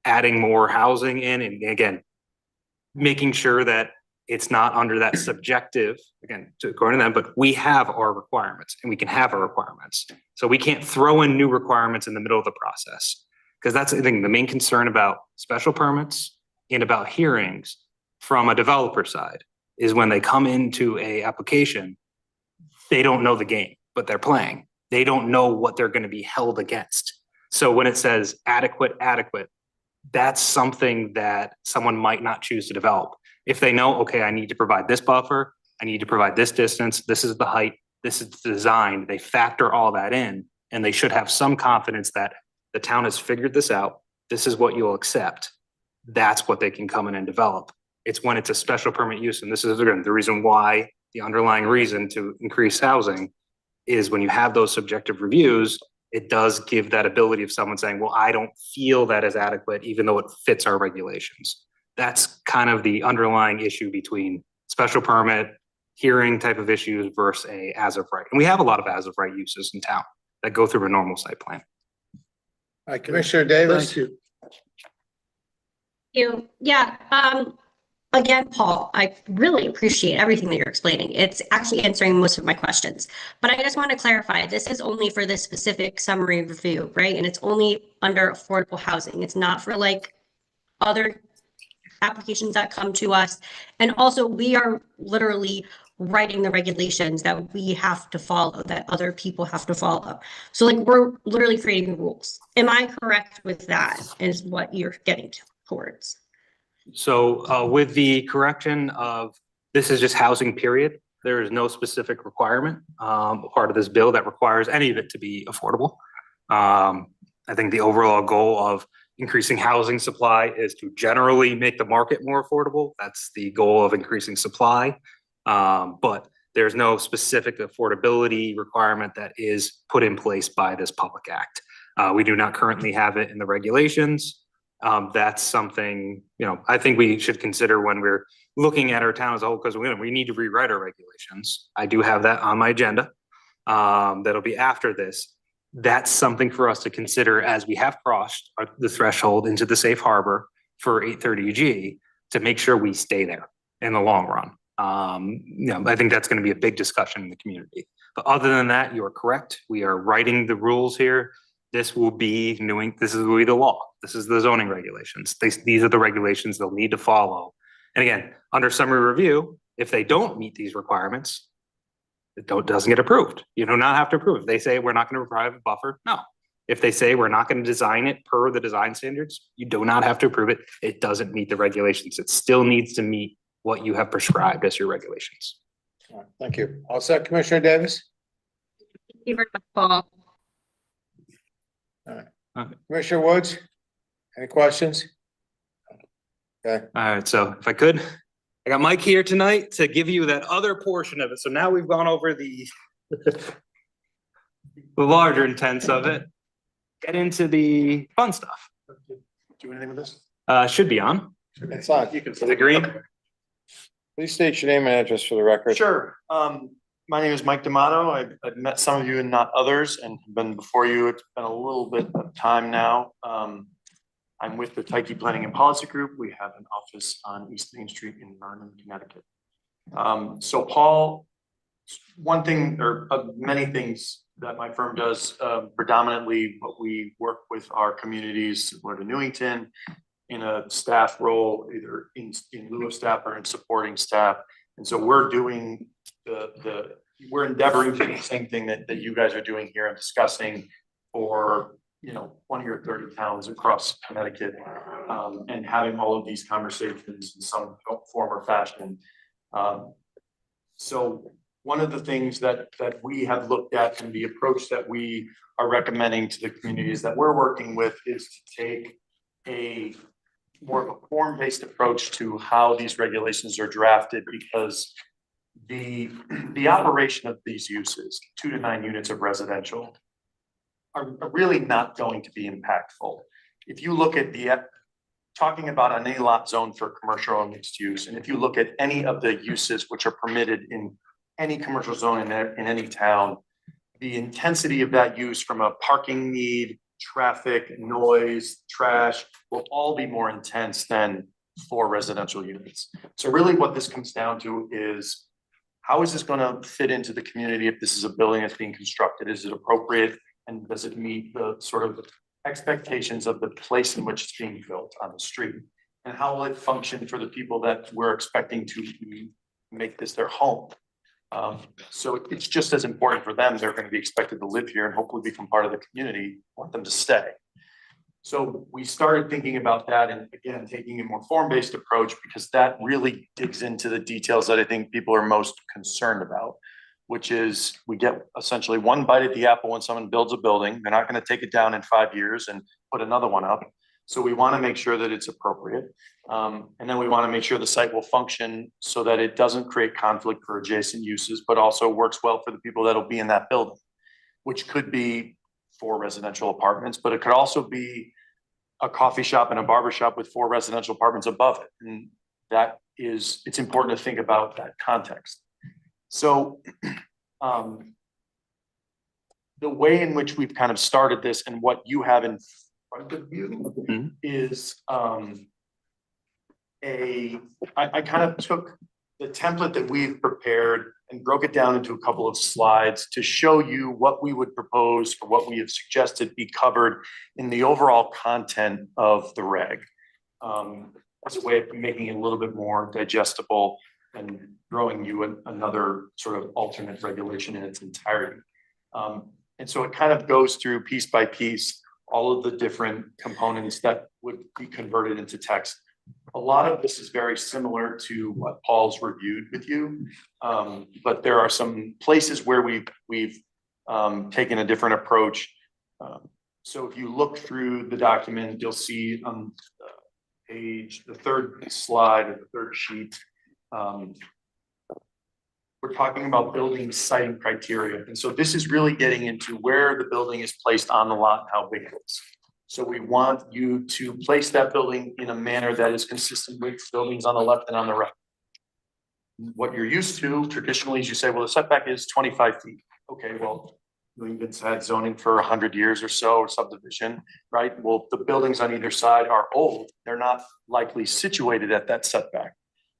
adding more housing in, and again, making sure that it's not under that subjective, again, according to them, but we have our requirements and we can have our requirements. So we can't throw in new requirements in the middle of the process. Because that's, I think, the main concern about special permits and about hearings from a developer side is when they come into a application, they don't know the game, but they're playing. They don't know what they're going to be held against. So when it says adequate, that's something that someone might not choose to develop. If they know, okay, I need to provide this buffer, I need to provide this distance, this is the height, this is the design, they factor all that in, and they should have some confidence that the town has figured this out, this is what you'll accept. That's what they can come in and develop. It's when it's a special permit use, and this is again the reason why, the underlying reason to increase housing is when you have those subjective reviews, it does give that ability of someone saying, well, I don't feel that is adequate, even though it fits our regulations. That's kind of the underlying issue between special permit, hearing type of issues versus a as of right. And we have a lot of as of right uses in town that go through a normal site plan. All right, Commissioner Davis. Thank you. Yeah, again, Paul, I really appreciate everything that you're explaining. It's actually answering most of my questions. But I just want to clarify, this is only for this specific summary review, right? And it's only under affordable housing. It's not for like other applications that come to us. And also we are literally writing the regulations that we have to follow, that other people have to follow. So like we're literally creating the rules. Am I correct with that is what you're getting towards? So with the correction of, this is just housing period. There is no specific requirement, part of this bill that requires any of it to be affordable. I think the overall goal of increasing housing supply is to generally make the market more affordable. That's the goal of increasing supply. But there's no specific affordability requirement that is put in place by this public act. We do not currently have it in the regulations. That's something, I think we should consider when we're looking at our town as a whole, because we need to rewrite our regulations. I do have that on my agenda. That'll be after this. That's something for us to consider as we have crossed the threshold into the safe harbor for 830G to make sure we stay there in the long run. I think that's going to be a big discussion in the community. But other than that, you are correct. We are writing the rules here. This will be this will be the law. This is the zoning regulations. These are the regulations they'll need to follow. And again, under summary review, if they don't meet these requirements, it doesn't get approved. You do not have to approve. If they say we're not going to provide a buffer, no. If they say we're not going to design it per the design standards, you do not have to approve it. It doesn't meet the regulations. It still needs to meet what you have prescribed as your regulations. All right, thank you. All set, Commissioner Davis? Thank you very much, Paul. All right. Commissioner Woods, any questions? Okay. All right, so if I could, I got Mike here tonight to give you that other portion of it. So now we've gone over the larger intents of it. Get into the fun stuff. Do anything with this? Should be on. It's on. You can. Is it green? Please state your name and address for the record. Sure. My name is Mike D'Amato. I've met some of you and not others and been before you. It's been a little bit of time now. I'm with the Tyche Planning and Policy Group. We have an office on East Main Street in Vernon, Connecticut. So Paul, one thing or many things that my firm does, predominantly what we work with our communities similar to Newington in a staff role, either in lieu of staff or in supporting staff. And so we're doing we're endeavoring to do the same thing that you guys are doing here and discussing for, 20 or 30 towns across Connecticut, and having all of these conversations in some form or fashion. So one of the things that we have looked at and the approach that we are recommending to the communities that we're working with is to take a more of a form-based approach to how these regulations are drafted, because the operation of these uses, 2 to 9 units of residential, are really not going to be impactful. If you look at talking about an any lot zone for commercial or mixed use, and if you look at any of the uses which are permitted in any commercial zone in any town, the intensity of that use from a parking need, traffic, noise, trash, will all be more intense than for residential units. So really what this comes down to is, how is this gonna fit into the community if this is a building that's being constructed? Is it appropriate? And does it meet the sort of expectations of the place in which it's being built on the street? And how will it function for the people that we're expecting to make this their home? So it's just as important for them. They're going to be expected to live here and hopefully become part of the community, want them to stay. So we started thinking about that, and again, taking a more form-based approach, because that really digs into the details that I think people are most concerned about, which is we get essentially one bite at the apple when someone builds a building. They're not going to take it down in 5 years and put another one up. So we want to make sure that it's appropriate. And then we want to make sure the site will function so that it doesn't create conflict for adjacent uses, but also works well for the people that'll be in that building, which could be 4 residential apartments, but it could also be a coffee shop and a barber shop with 4 residential apartments above it. And it's important to think about that context. So the way in which we've kind of started this and what you have in front of you is I kind of took the template that we've prepared and broke it down into a couple of slides to show you what we would propose or what we have suggested be covered in the overall content of the reg, as a way of making it a little bit more digestible and throwing you another sort of alternate regulation in its entirety. And so it kind of goes through piece by piece all of the different components that would be converted into text. A lot of this is very similar to what Paul's reviewed with you, but there are some places where we've taken a different approach. So if you look through the document, you'll see on the page, the 3rd slide of the 3rd sheet, we're talking about building siting criteria. And so this is really getting into where the building is placed on the lot and how big it is. So we want you to place that building in a manner that is consistent with buildings on the left and on the right. What you're used to traditionally is you say, well, the setback is 25 feet. Okay, well, Newington's had zoning for 100 years or so, or subdivision, right? Well, the buildings on either side are old. They're not likely situated at that setback.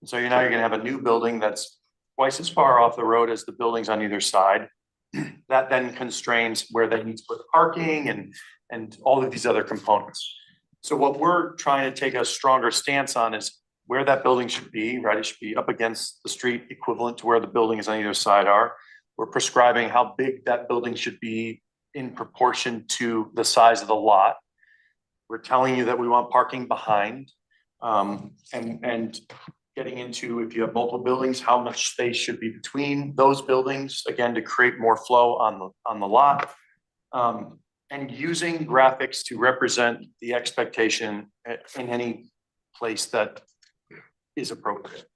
So you're gonna have a new building that's twice as far off the road as the buildings on either side. That then constrains where they need to put parking and all of these other components. So what we're trying to take a stronger stance on is where that building should be, right? It should be up against the street, equivalent to where the buildings on either side are. We're prescribing how big that building should be in proportion to the size of the lot. We're telling you that we want parking behind, and getting into, if you have multiple buildings, how much space should be between those buildings, again, to create more flow on the lot. And using graphics to represent the expectation in any place that is appropriate.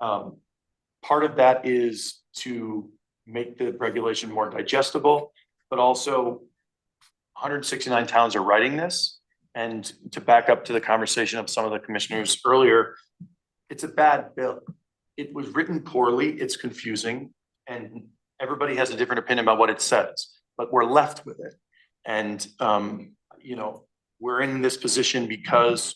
Part of that is to make the regulation more digestible, but also 169 towns are writing this. And to back up to the conversation of some of the commissioners earlier, it's a bad bill. It was written poorly, it's confusing, and everybody has a different opinion about what it says, but we're left with it. And, we're in this position because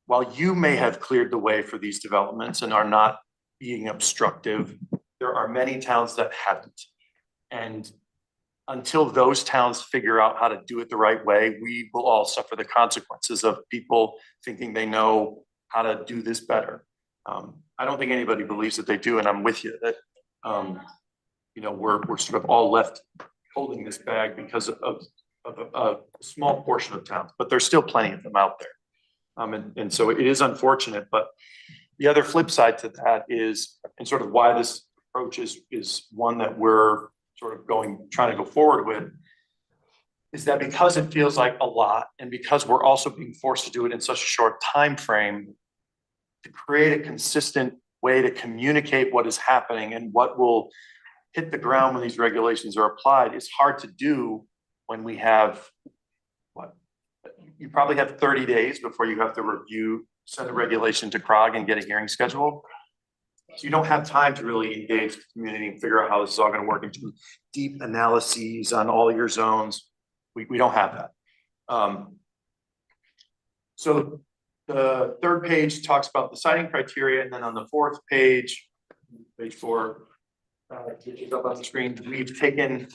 while you may have cleared the way for these developments and are not being obstructive, there are many towns that haven't. And until those towns figure out how to do it the right way, we will all suffer the consequences of people thinking they know how to do this better. I don't think anybody believes that they do, and I'm with you that, we're sort of all left holding this bag because of a small portion of towns, but there's still plenty of them out there. And so it is unfortunate, but the other flip side to that is, and sort of why this approach is one that we're sort of trying to go forward with, is that because it feels like a lot, and because we're also being forced to do it in such a short time frame, to create a consistent way to communicate what is happening and what will hit the ground when these regulations are applied is hard to do when we have, you probably have 30 days before you have to review, send a regulation to CROG and get a hearing scheduled. So you don't have time to really engage the community and figure out how this is all going to work into deep analyses on all your zones. We don't have that. So the third page talks about the citing criteria, and then on the fourth page, page 4, which is up on the screen, we've taken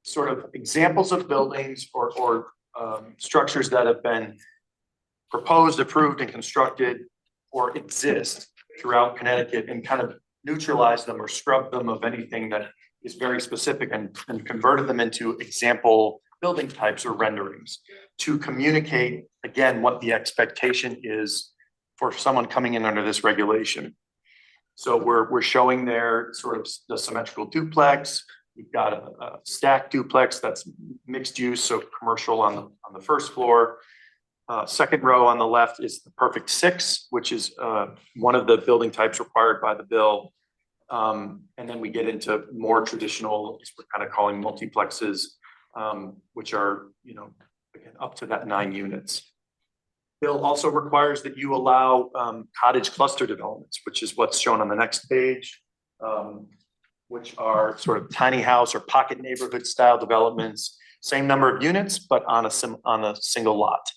sort of examples of buildings or structures that have been proposed, approved, and constructed or exist throughout Connecticut, and kind of neutralize them or scrub them of anything that is very specific, and converted them into example building types or renderings to communicate, again, what the expectation is for someone coming in under this regulation. So we're showing there sort of the symmetrical duplex. We've got a stacked duplex that's mixed use, so commercial on the first floor. Second row on the left is the perfect 6, which is one of the building types required by the bill. And then we get into more traditional, we're kind of calling multiplexes, which are, again, up to that 9 units. Bill also requires that you allow cottage cluster developments, which is what's shown on the next page, which are sort of tiny house or pocket neighborhood style developments, same number of units, but on a single lot.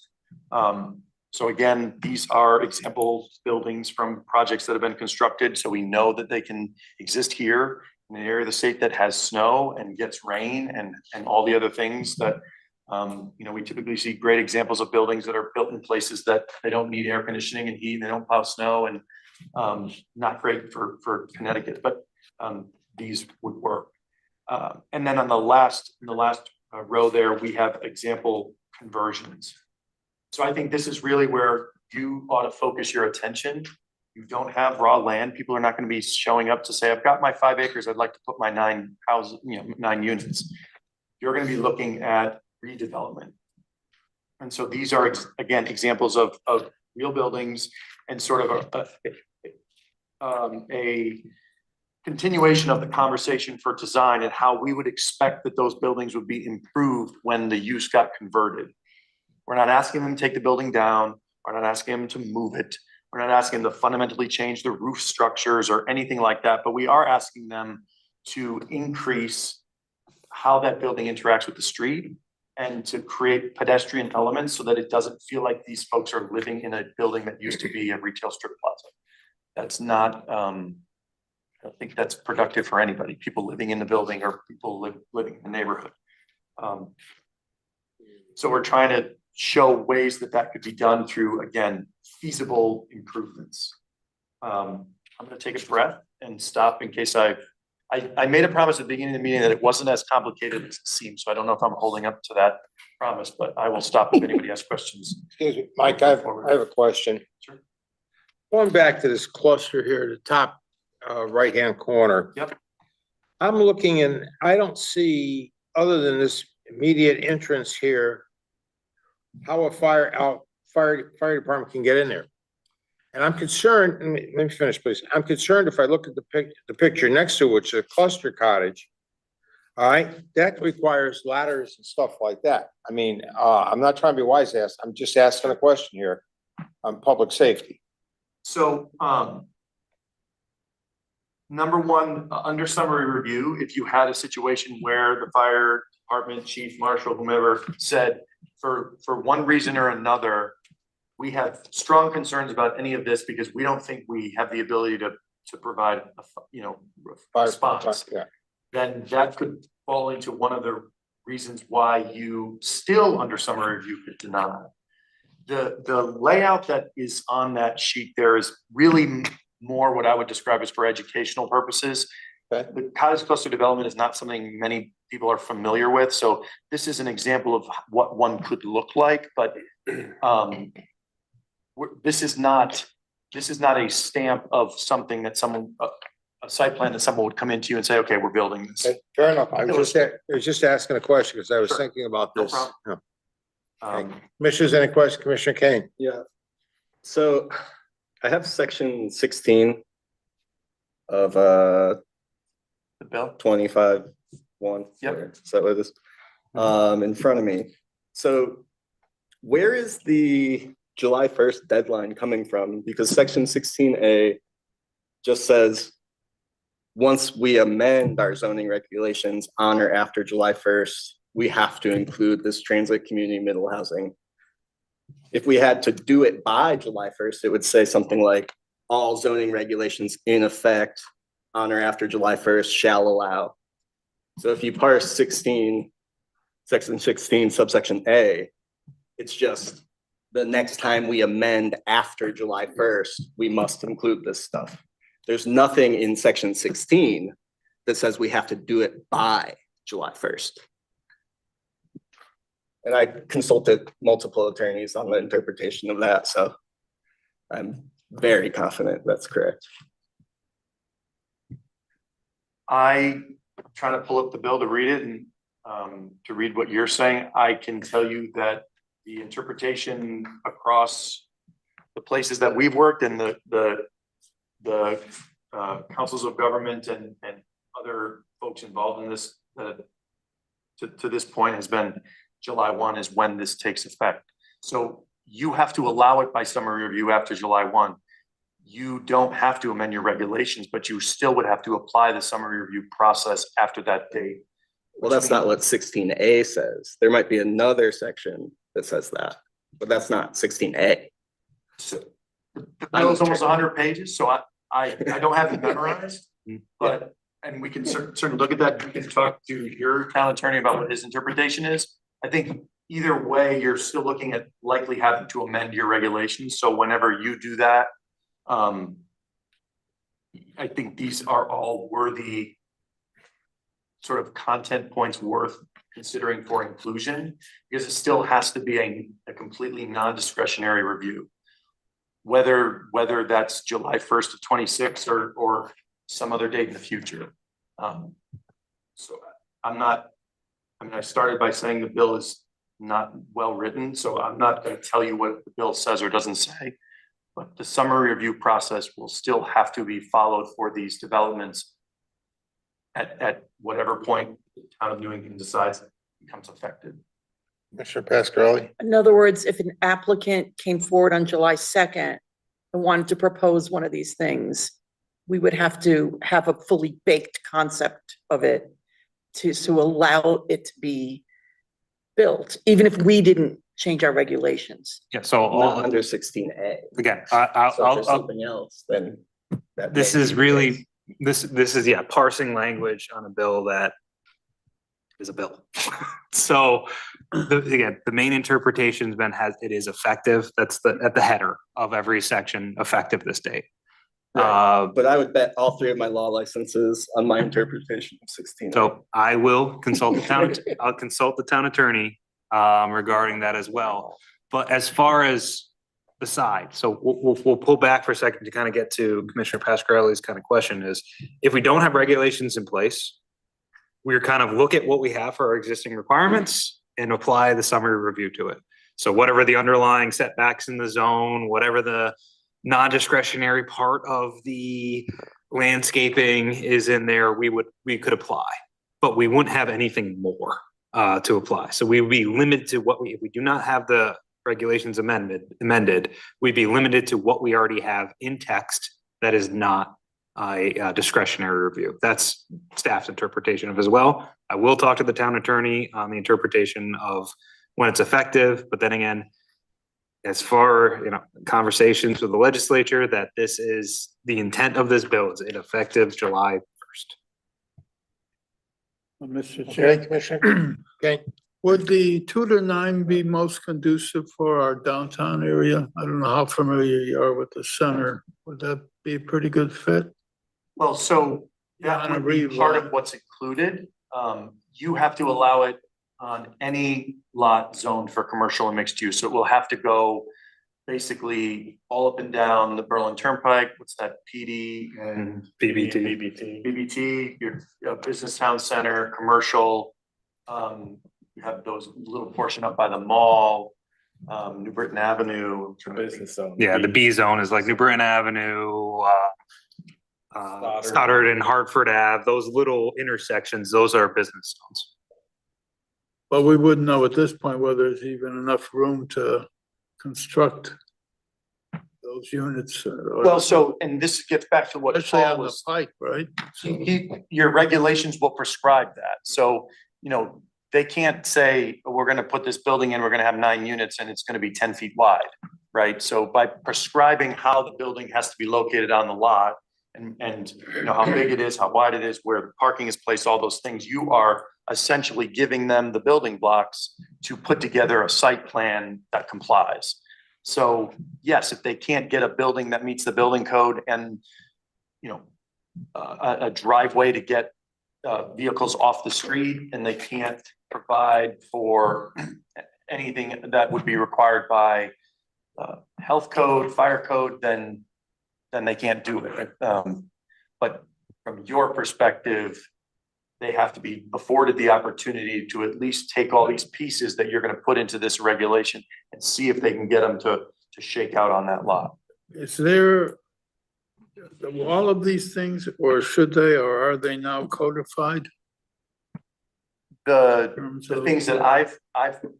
So again, these are example buildings from projects that have been constructed, so we know that they can exist here in an area of the state that has snow and gets rain and all the other things that, we typically see great examples of buildings that are built in places that they don't need air conditioning and heat, and they don't plow snow, and not great for Connecticut, but these would work. And then on the last row there, we have example conversions. So I think this is really where you ought to focus your attention. You don't have raw land. People are not going to be showing up to say, I've got my 5 acres. I'd like to put my 9 houses, 9 units. You're going to be looking at redevelopment. And so these are, again, examples of real buildings and sort of a continuation of the conversation for design and how we would expect that those buildings would be improved when the use got converted. We're not asking them to take the building down. We're not asking them to move it. We're not asking them to fundamentally change the roof structures or anything like that, but we are asking them to increase how that building interacts with the street and to create pedestrian elements so that it doesn't feel like these folks are living in a building that used to be a retail strip plaza. That's not, I don't think that's productive for anybody, people living in the building or people living in the neighborhood. So we're trying to show ways that could be done through, again, feasible improvements. I'm going to take a breath and stop in case I made a promise at the beginning of the meeting that it wasn't as complicated as it seems. So I don't know if I'm holding up to that promise, but I will stop if anybody has questions. Excuse me, Mike, I have a question. Sure. Going back to this cluster here, the top right-hand corner. Yep. I'm looking and I don't see, other than this immediate entrance here, how a fire department can get in there. And I'm concerned, let me finish, please. I'm concerned if I look at the picture next to it, which is a cluster cottage. All right, that requires ladders and stuff like that. I mean, I'm not trying to be wise ass. I'm just asking a question here on public safety. So, number one, under summary review, if you had a situation where the fire department, chief, marshal, whomever said, for one reason or another, we have strong concerns about any of this because we don't think we have the ability to provide a response. Yeah. then that could fall into one of the reasons why you still under summary review could deny. The layout that is on that sheet there is really more what I would describe as for educational purposes. Okay. The cottage cluster development is not something many people are familiar with, so this is an example of what one could look like, but this is not a stamp of something that someone, a site plan that someone would come into you and say, okay, we're building this. Okay, fair enough. I was just asking a question because I was Sure. thinking about No this. problem. Yeah. Commissioners, any questions? Commissioner Kane? Yeah. So I have section 16 of The bill? 25-1. Yep. Is that what it is? In front of me. So where is the July 1st deadline coming from? Because section 16A just says, once we amend our zoning regulations on or after July 1st, we have to include this transit community middle housing. If we had to do it by July 1st, it would say something like all zoning regulations in effect on or after July 1st shall allow. So if you parse section 16, subsection A, it's just the next time we amend after July 1st, we must include this stuff. There's nothing in section 16 that says we have to do it by July 1st. And I consulted multiple attorneys on the interpretation of that, so I'm very confident that's correct. I try to pull up the bill to read it and to read what you're saying. I can tell you that the interpretation across the places that we've worked and the councils of government and other folks involved in this to this point has been July 1 is when this takes effect. So you have to allow it by summary review after July 1. You don't have to amend your regulations, but you still would have to apply the summary review process after that date. Well, that's not what 16A says. There might be another section that says that, but that's not 16A. So the bill is almost 100 pages, so I don't have it memorized, but, and we can certainly look at that. We can talk to your town attorney about what his interpretation is. I think either way, you're still looking at likely having to amend your regulations. So whenever you do that, I think these are all worthy sort of content points worth considering for inclusion, because it still has to be a completely non-discretionary review. Whether that's July 1st of 26 or some other date in the future. So I started by saying the bill is not well written, so I'm not going to tell you what the bill says or doesn't say. But the summary review process will still have to be followed for these developments at whatever point the town of Newington decides it becomes effective. Commissioner Pascarelli? In other words, if an applicant came forward on July 2nd and wanted to propose one of these things, we would have to have a fully baked concept of it to allow it to be built, even if we didn't change our regulations. Yeah, so Not under 16A. again, So if there's I'll, something else, then that this may is be the really, case. this is, yeah, parsing language on a bill that is a bill. So again, the main interpretation's been it is effective. That's at the header of every section, effective this date. But I would bet all three of my law licenses on my interpretation of 16. So I will consult the town, I'll consult the town attorney regarding that as well. But as far as the side, so we'll pull back for a second to kind of get to Commissioner Pascarelli's kind of question is, if we don't have regulations in place, we're kind of look at what we have for our existing requirements and apply the summary review to it. So whatever the underlying setbacks in the zone, whatever the non-discretionary part of the landscaping is in there, we could apply, but we wouldn't have anything more to apply. So we would be limited to if we do not have the regulations amended, we'd be limited to what we already have in text that is not a discretionary review. That's staff's interpretation of as well. I will talk to the town attorney on the interpretation of when it's effective, but then again, as far, conversations with the legislature, that this is the intent of this bill is it effective July 1st. Mr. Okay, Chair, Commissioner? Okay, would the 2 to 9 be most conducive for our downtown area? I don't know how familiar you are with the center. Would that be a pretty good fit? Well, so Yeah, that on a would be read part line. of what's included. You have to allow it on any lot zoned for commercial and mixed use. So it will have to go basically all up and down the Berlin Turnpike. What's that, PD and BBT. BBT, your business town center, commercial. You have those little portion up by the mall, New Britain Avenue. Business zone. Yeah, the B zone is like New Britain Avenue, Stoddard and Hartford Ave, those little intersections, those are business zones. But we wouldn't know at this point whether there's even enough room to construct those units. Well, so, and this gets back to what Especially Paul on the was, pike, right? your regulations will prescribe that. So, they can't say, we're gonna put this building in, we're gonna have 9 units and it's gonna be 10 feet wide, right? So by prescribing how the building has to be located on the lot and how big it is, how wide it is, where the parking is placed, all those things, you are essentially giving them the building blocks to put together a site plan that complies. So yes, if they can't get a building that meets the building code and, a driveway to get vehicles off the street, and they can't provide for anything that would be required by health code, fire code, then they can't do it. But from your perspective, they have to be afforded the opportunity to at least take all these pieces that you're gonna put into this regulation and see if they can get them to shake out on that lot. Is there all of these things, or should they, or are they now codified? The in terms the of- things that I've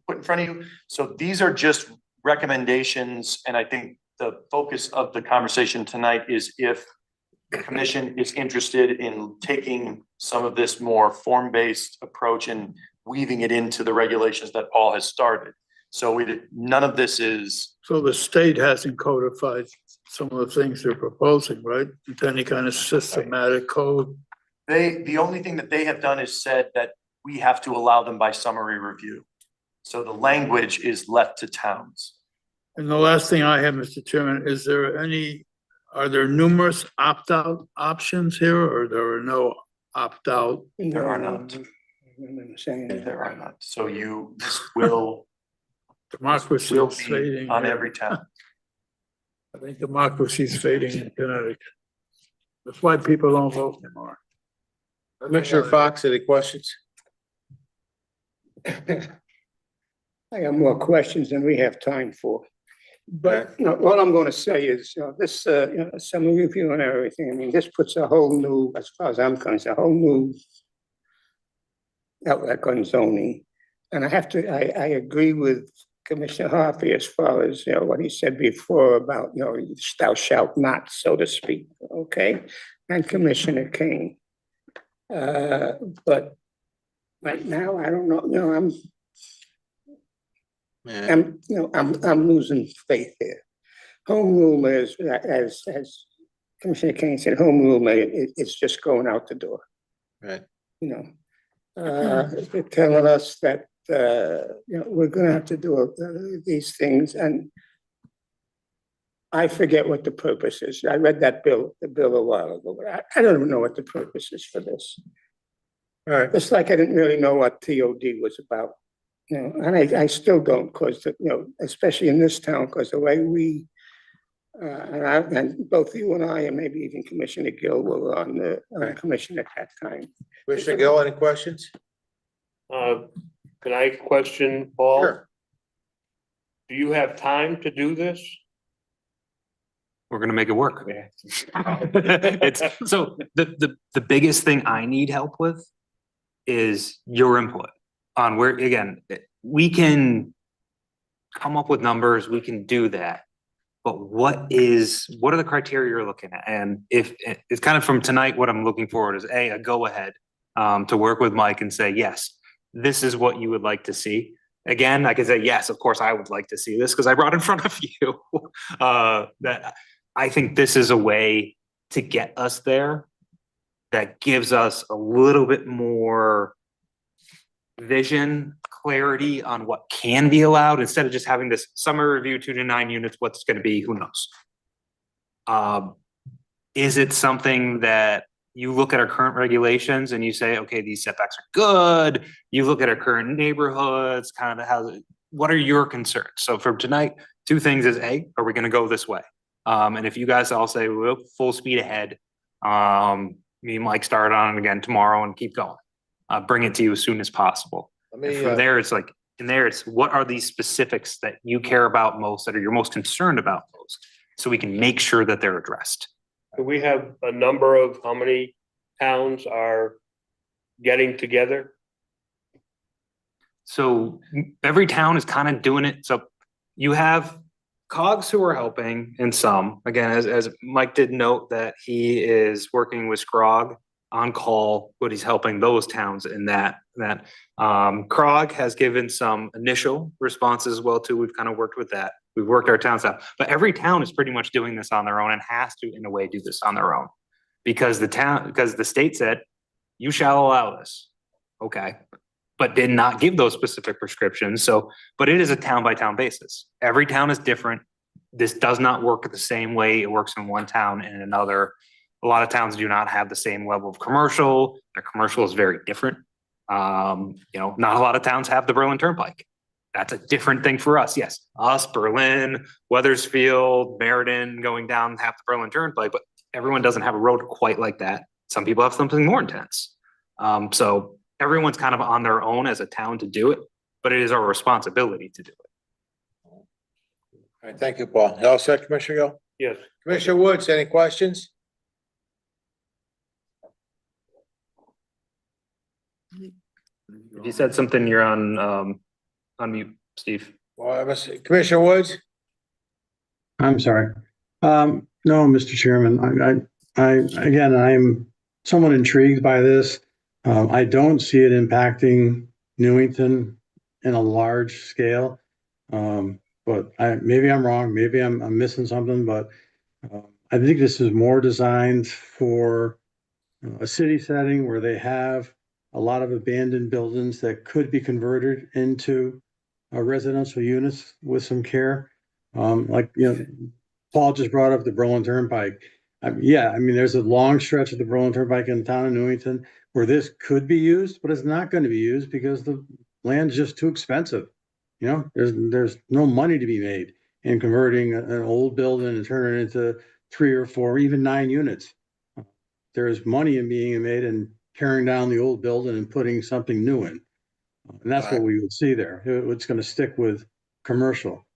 put in front of you, so these are just recommendations, and I think the focus of the conversation tonight is if the commission is interested in taking some of this more form-based approach and weaving it into the regulations that Paul has started. So none of this is, So the state hasn't codified some of the things they're proposing, right? Into any kind of systematic code? the only thing that they have done is said that we have to allow them by summary review. So the language is left to towns. And the last thing I have, Mr. Chairman, are there numerous opt-out options here, or there are no opt-out? There are not. There are not. So this will Democracy will is be fading. on here. every town. I think democracy is fading in Connecticut. That's why people don't vote anymore. Commissioner Fox, any questions? I have more questions than we have time for. But, all I'm gonna say is, this, some review and everything, I mean, this puts a whole new, as far as I'm concerned, a whole new outlook on zoning. And I agree with Commissioner Harvey as far as, what he said before about, thou shalt not, so to speak, okay? And Commissioner Kane. But right now, I don't know, I'm losing faith here. Home rule is, as Commissioner Kane said, home rule, it's just going out the door. Right. They're telling us that, we're gonna have to do these things, and I forget what the purpose is. I read the bill a while ago, but I don't even know what the purpose is for this. All right. It's like I didn't really know what TOD was about. And I still don't, because, especially in this town, because the way we, and both you and I, and maybe even Commissioner Gill were on the commission at that time. Commissioner Gill, any questions? Can I question Paul? Sure. Do you have time to do this? We're gonna make it work. It's, so the biggest thing I need help with is your input on where, again, we can come up with numbers, we can do that. But what are the criteria you're looking at? And if it's kind of from tonight, what I'm looking forward is a go ahead to work with Mike and say, yes, this is what you would like to see. Again, I can say, yes, of course, I would like to see this because I brought in front of you. That I think this is a way to get us there that gives us a little bit more vision, clarity on what can be allowed, instead of just having this summary review, 2 to 9 units, what's gonna be, who knows? Is it something that you look at our current regulations and you say, okay, these setbacks are good, you look at our current neighborhoods, kind of how, what are your concerns? So for tonight, 2 things is, A, are we gonna go this way? And if you guys all say, we're full speed ahead, me and Mike start on it again tomorrow and keep going. Bring it to you as soon as possible. Let And me, from there, it's like, in there, it's what are these specifics that you care about most, that are you're most concerned about most? So we can make sure that they're addressed. Do we have a number of how many towns are getting together? So every town is kind of doing it. So you have COGS who are helping in some, again, as Mike did note that he is working with Scrog on call, but he's helping those towns in that. CROG has given some initial responses as well too. We've kind of worked with that. We've worked our towns out, but every town is pretty much doing this on their own and has to, in a way, do this on their own. Because the state said, you shall allow this. Okay. But did not give those specific prescriptions. So, but it is a town by town basis. Every town is different. This does not work the same way it works in one town and another. A lot of towns do not have the same level of commercial. Their commercial is very different. Not a lot of towns have the Berlin Turnpike. That's a different thing for us. Yes, us, Berlin, Weathersfield, Meriden, going down half the Berlin Turnpike, but everyone doesn't have a road quite like that. Some people have something more intense. So everyone's kind of on their own as a town to do it, but it is our responsibility to do it. All right, thank you, Paul. You all set, Commissioner Gill? Yes. Commissioner Woods, any questions? If you said something, you're on mute, Steve. Well, Commissioner Woods? I'm sorry. No, Mr. Chairman, I'm somewhat intrigued by this. I don't see it impacting Newington in a large scale. But maybe I'm wrong, maybe I'm missing something, but I think this is more designed for a city setting where they have a lot of abandoned buildings that could be converted into residential units with some care. Paul just brought up the Berlin Turnpike. There's a long stretch of the Berlin Turnpike in the town of Newington where this could be used, but it's not going to be used because the land's just too expensive. There's no money to be made in converting an old building and turning it into 3 or 4, even 9 units. There's money in being made in tearing down the old building and putting something new in. And that's what we would see there. It's going to stick with commercial.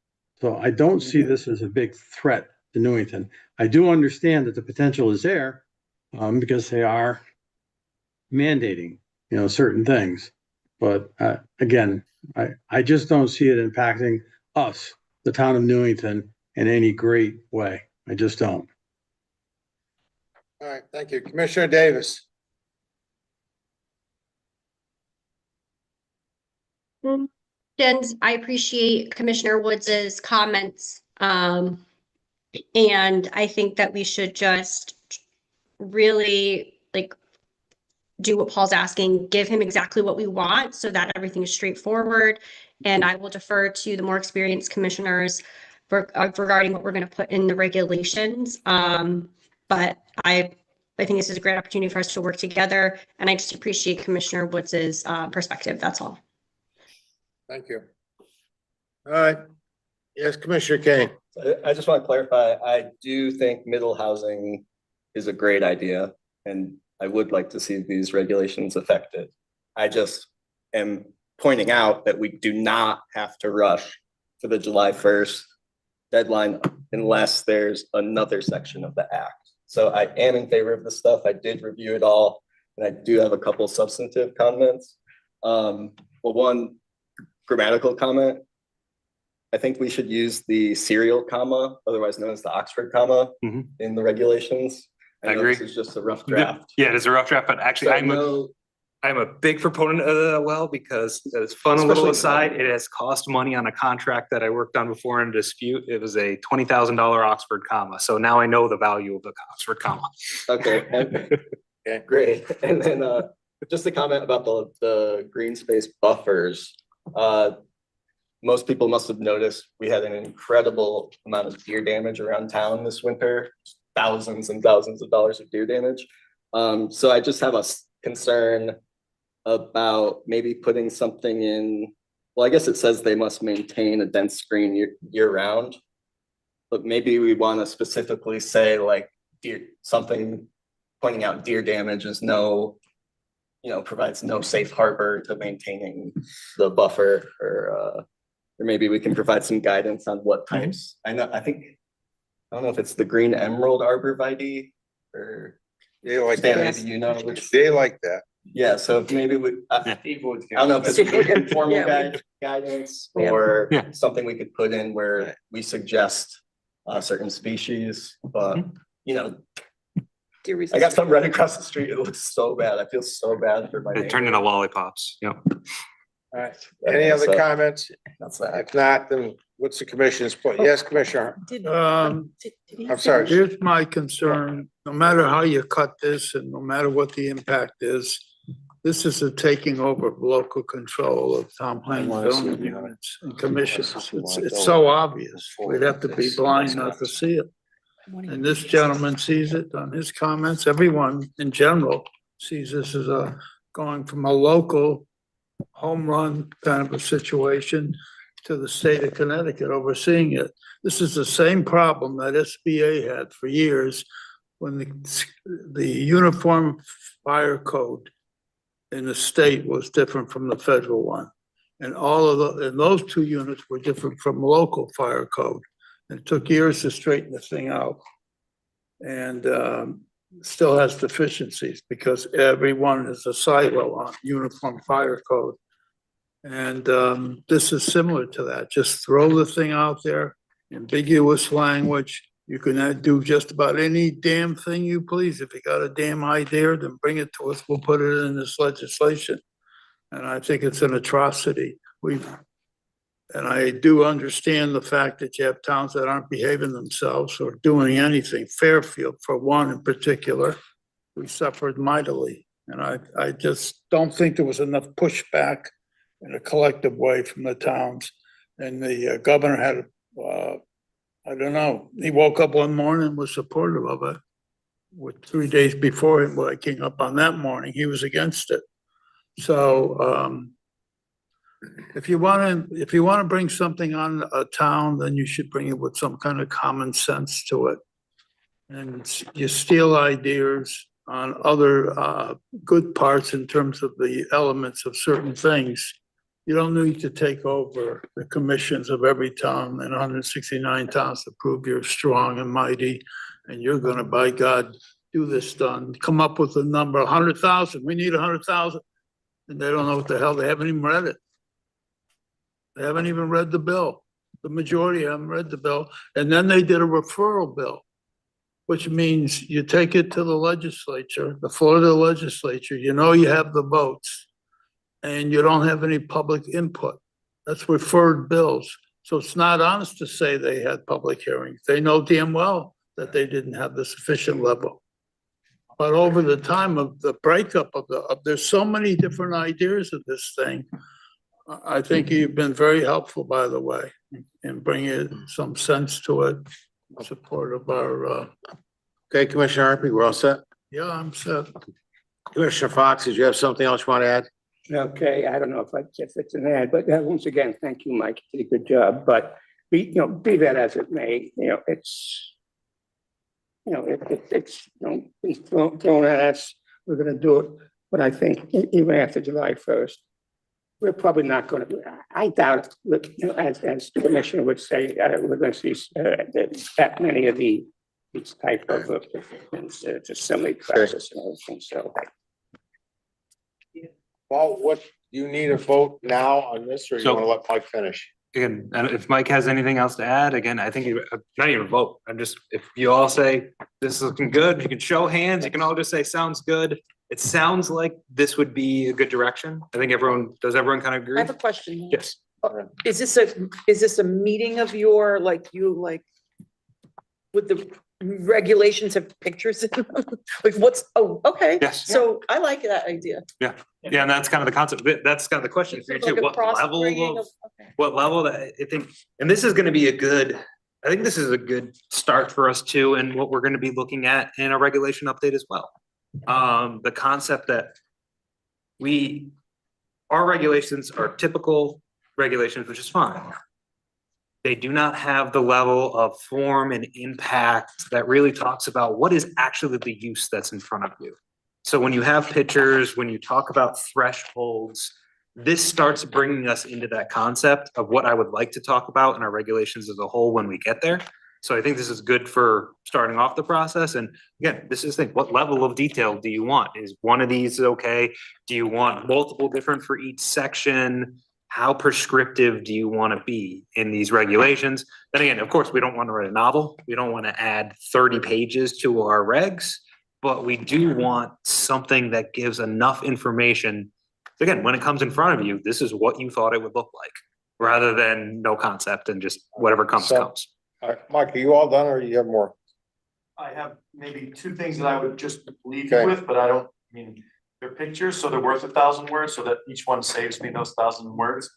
So I don't see this as a big threat to Newington. I do understand that the potential is there because they are mandating, certain things. But again, I just don't see it impacting us, the town of Newington, in any great way. I just don't. All right, thank you. Commissioner Davis? Jens, I appreciate Commissioner Woods's comments. And I think that we should just really do what Paul's asking, give him exactly what we want so that everything is straightforward. And I will defer to the more experienced commissioners regarding what we're going to put in the regulations. But I think this is a great opportunity for us to work together. And I just appreciate Commissioner Woods's perspective. That's all. Thank you. All right. Yes, Commissioner Kane. I just want to clarify, I do think middle housing is a great idea, and I would like to see these regulations affected. I just am pointing out that we do not have to rush for the July 1st deadline unless there's another section of the act. So I am in favor of this stuff. I did review it all, and I do have a couple substantive comments. One grammatical comment. I think we should use the serial comma, otherwise known as the Oxford comma, in the regulations. I agree. This is just a rough draft. Yeah, it is a rough draft, but actually I'm a big proponent of that because it's fun, a little aside, it has cost money on a contract that I worked on before in a dispute. It was a $20,000 Oxford comma. So now I know the value of the Oxford comma. Okay. Okay, great. And then Just a comment about the green space buffers. Most people must have noticed we had an incredible amount of deer damage around town this winter, thousands and thousands of dollars of deer damage. So I just have a concern about maybe putting something in, well, I guess it says they must maintain a dense screen year round. But maybe we want to specifically say like deer, something pointing out deer damage is no, provides no safe harbor to maintaining the buffer, or maybe we can provide some guidance on what types. I don't know if it's the green emerald arborvitae or They like Stan, that. maybe you know which. They like that. Yeah, so maybe I don't know if it's informal Yeah, guidance we have- or Yeah. something we could put in where we suggest certain species, but Deer I got resistant. some right across the street. It looks so bad. I feel so bad for my They neighbor. turned into lollipops, yep. All right. Any other So, comments? That's that. If not, then what's the commission's point? Yes, Commissioner. Did I'm he sorry. finish? Here's my concern, no matter how you cut this and no matter what the impact is, this is a taking over of local control of town planning zoning units and commissions. It's so obvious. We'd have to be blind not to see it. And this gentleman sees it on his comments. Everyone in general sees this as going from a local home run kind of a situation to the state of Connecticut overseeing it. This is the same problem that SBA had for years when the uniform fire code in the state was different from the federal one. And and those two units were different from local fire code. It took years to straighten the thing out. And still has deficiencies because everyone is a silo on uniform fire code. And this is similar to that. Just throw the thing out there, ambiguous language. You can do just about any damn thing you please. If you got a damn idea, then bring it to us. We'll put it in this legislation. And I think it's an atrocity. And I do understand the fact that you have towns that aren't behaving themselves or doing anything. Fairfield, for one in particular, we suffered mightily. And I just don't think there was enough pushback in a collective way from the towns. And the governor had, I don't know, he woke up one morning and was supportive of it. With 3 days before him waking up on that morning, he was against it. So, if you want to bring something on a town, then you should bring it with some kind of common sense to it. And you steal ideas on other good parts in terms of the elements of certain things. You don't need to take over the commissions of every town and 169 towns to prove you're strong and mighty. And you're gonna, by God, do this done. Come up with a number, 100,000. We need 100,000. And they don't know what the hell, they haven't even read it. They haven't even read the bill. The majority haven't read the bill. And then they did a referral bill, which means you take it to the legislature, the Florida legislature, you know you have the votes, and you don't have any public input. That's referred bills. So it's not honest to say they had public hearings. They know damn well that they didn't have the sufficient level. But over the time of the breakup there's so many different ideas of this thing. I think you've been very helpful, by the way, in bringing some sense to it, in support of our, Okay, Commissioner Harpy, we're all set. yeah, I'm set. Commissioner Fox, did you have something else you want to add? Okay, I don't know if it's an ad, but once again, thank you, Mike. You did a good job, but be that as it may, it's been thrown at us. We're gonna do it, but I think even after July 1st, we're probably not gonna, I doubt, as the commissioner would say, we're gonna see that many of these type of just semi crisis and everything, so. Well, what, you need a vote now on this, or you So- want to let Mike finish? Again, and if Mike has anything else to add, again, I think not even a vote. I'm just, if you all say this is looking good, you can show hands, you can all just say, sounds good. It sounds like this would be a good direction. I think does everyone kind of I agree? have a question. Yes. Is this a meeting of your, with regulations have pictures in them? Like what's, oh, okay. Yes. So I like that idea. Yeah, and that's kind of the concept. That's kind of the question for you Like too. a What cross-bringing level of, okay. what level that I think, and this is gonna be a good, I think this is a good start for us too, and what we're gonna be looking at in a regulation update as well. The concept that our regulations are typical regulations, which is fine. They do not have the level of form and impact that really talks about what is actually the use that's in front of you. So when you have pictures, when you talk about thresholds, this starts bringing us into that concept of what I would like to talk about in our regulations as a whole when we get there. So I think this is good for starting off the process. And again, this is the thing, what level of detail do you want? Is one of these okay? Do you want multiple different for each section? How prescriptive do you want to be in these regulations? Then again, of course, we don't want to write a novel. We don't want to add 30 pages to our regs, but we do want something that gives enough information. Again, when it comes in front of you, this is what you thought it would look like, rather than no concept and just whatever comes. All right, Mike, are you all done or you have more? I have maybe two things that I would just leave Okay. you with, but I mean, they're pictures, so they're worth 1,000 words, so that each one saves me those 1,000 words.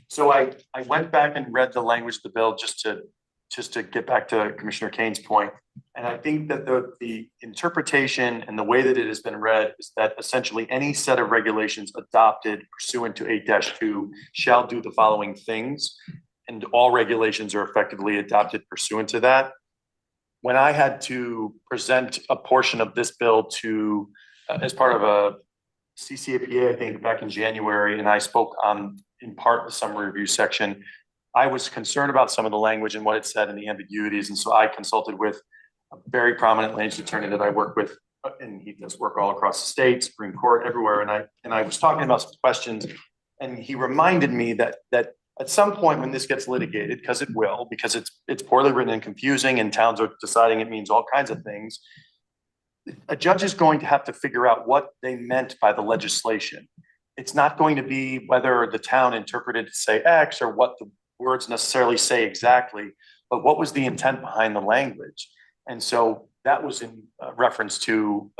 So I went back and read the language of the bill just to get back to Commissioner Kane's point. And I think that the interpretation and the way that it has been read is that essentially any set of regulations adopted pursuant to 8-2 shall do the following things. And all regulations are effectively adopted pursuant to that. When I had to present a portion of this bill to, as part of a CCAPA, I think back in January, and I spoke on, in part, the summary review section, I was concerned about some of the language and what it said and the ambiguities. And so I consulted with a very prominent language attorney that I work with, and he does work all across the state, Supreme Court, everywhere. And I was talking about some questions, and he reminded me that at some point when this gets litigated, because it will, because it's poorly written and confusing, and towns are deciding it means all kinds of things, a judge is going to have to figure out what they meant by the legislation. It's not going to be whether the town interpreted to say X or what the words necessarily say exactly, but what was the intent behind the language? And so that was in reference to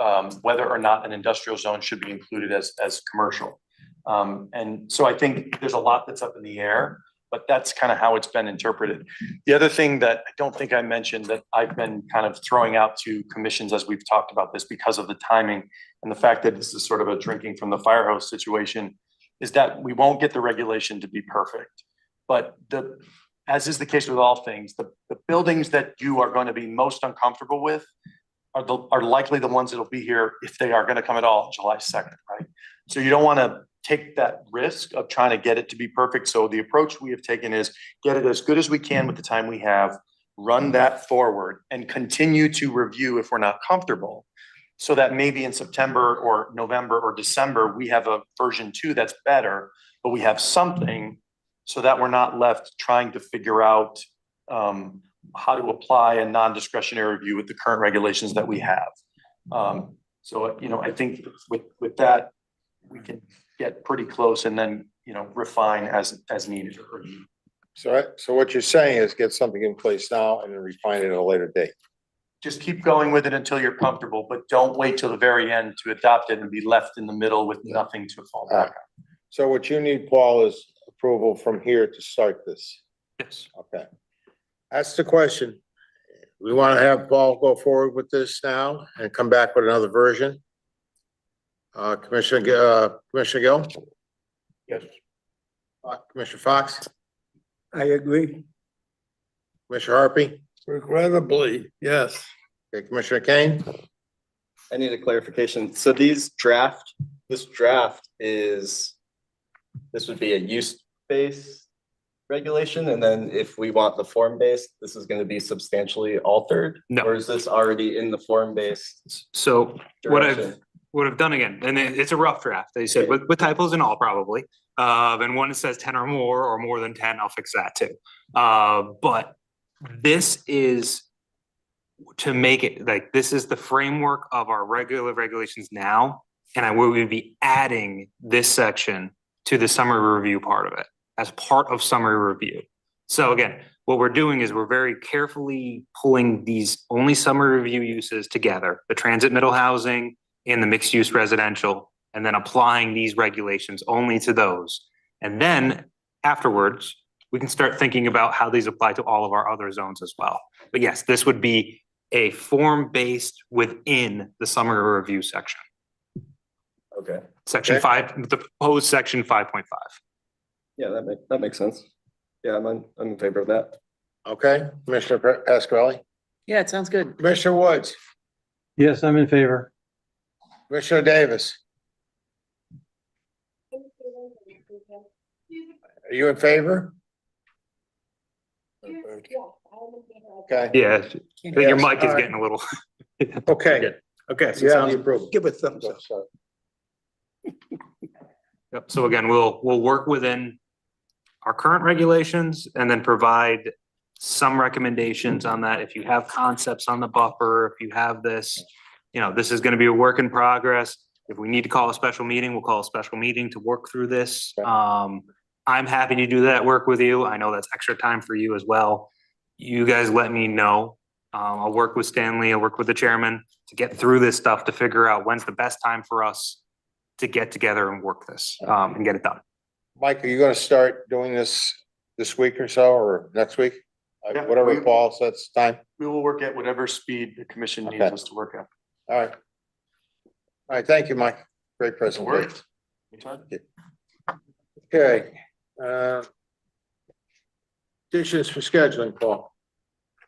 whether or not an industrial zone should be included as commercial. And so I think there's a lot that's up in the air, but that's kind of how it's been interpreted. The other thing that I don't think I mentioned that I've been kind of throwing out to commissions as we've talked about this because of the timing and the fact that this is sort of a drinking from the fire hose situation is that we won't get the regulation to be perfect. But as is the case with all things, the buildings that you are going to be most uncomfortable with are likely the ones that'll be here if they are going to come at all July 2nd, right? So you don't want to take that risk of trying to get it to be perfect. So the approach we have taken is get it as good as we can with the time we have, run that forward and continue to review if we're not comfortable. So that maybe in September or November or December, we have a version 2 that's better, but we have something so that we're not left trying to figure out how to apply a non-discretionary review with the current regulations that we have. So, I think with that, we can get pretty close and then, refine as needed. So what you're saying is get something in place now and then refine it at a later date. Just keep going with it until you're comfortable, but don't wait till the very end to adopt it and be left in the middle with nothing to fall back on. So what you need, Paul, is approval from here to start this. Yes. Okay. That's the question. We want to have Paul go forward with this now and come back with another version. Commissioner Gill? Yes. Commissioner Fox? I agree. Commissioner Harpy? Regrettably, yes. Okay, Commissioner Kane? I need a clarification. So this draft is, this would be a use-based regulation, and then if we want the form-based, this is going to be substantially altered? No. Or is this already in the form-based So what direction? I've done again, and it's a rough draft, they said with typos and all probably. And one that says 10 or more than 10, I'll fix that too. But this is to make it like, this is the framework of our regular regulations now. And I will be adding this section to the summary review part of it as part of summary review. So again, what we're doing is we're very carefully pulling these only summer review uses together, the transit middle housing and the mixed use residential, and then applying these regulations only to those. And then afterwards, we can start thinking about how these apply to all of our other zones as well. But yes, this would be a form based within the summer review section. Okay. Section Okay. 5, the proposed section 5.5. Yeah, that makes sense. Yeah, I'm in favor of that. Okay, Commissioner Pasquale, Yeah, it sounds good. Commissioner Woods, Yes, I'm in favor. Commissioner Davis. Are you in favor? Okay. Yeah, I think your Yes, mic is all right. getting a little. Okay. Okay, so You have sounds. the approval. Give a thumbs up. Yep, so again, we'll work within our current regulations and then provide some recommendations on that. If you have concepts on the buffer, if you have this, you know, this is gonna be a work in progress. If we need to call a special meeting, we'll call a special meeting to work through this. I'm happy to do that work with you. I know that's extra time for you as well. You guys let me know. I'll work with Stanley, I'll work with the chairman to get through this stuff, to figure out when's the best time for us to get together and work this, and get it done. Mike, are you gonna start doing this week or so, or next week? Yeah, Whatever Paul sets time. We will work at whatever speed the commission needs Okay. us to work at. All right. All right, thank you, Mike. Great presentation. Anytime. Okay. Additions for scheduling, Paul.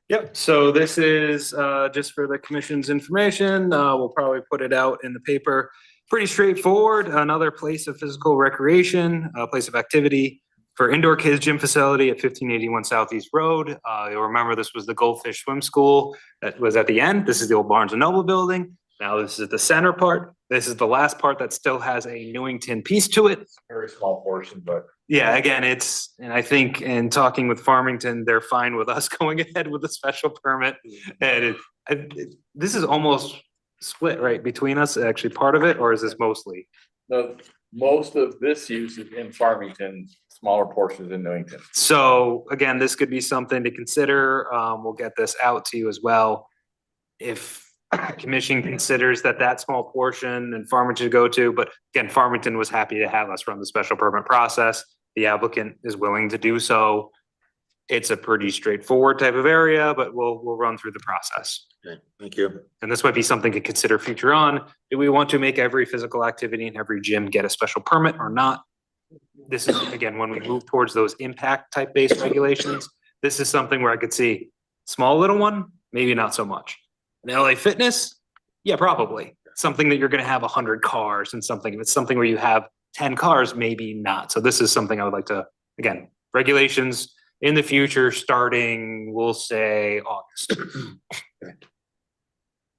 Yep, so this is just for the commission's information. We'll probably put it out in the paper. Pretty straightforward. Another place of physical recreation, a place of activity for indoor kids gym facility at 1581 Southeast Road. You'll remember this was the Goldfish Swim School that was at the end. This is the old Barnes and Noble building. Now this is the center part. This is the last part that still has a Newington piece to it. Very small portion, but Yeah, again, and I think in talking with Farmington, they're fine with us going ahead with a special permit. And this is almost split, right, between us, actually part of it, or is this mostly? most of this use is in Farmington, smaller portions in Newington. So again, this could be something to consider. We'll get this out to you as well. If the commission considers that small portion and Farmington to go to, but again, Farmington was happy to have us run the special permit process. The applicant is willing to do so. It's a pretty straightforward type of area, but we'll run through the process. Okay, thank you. And this might be something to consider future on. Do we want to make every physical activity in every gym get a special permit or not? This is, again, when we move towards those impact type based regulations, this is something where I could see small little one, maybe not so much. An LA Fitness, yeah, probably. Something that you're gonna have 100 cars and something. If it's something where you have 10 cars, maybe not. So this is something I would like to, again, regulations in the future, starting, we'll say August.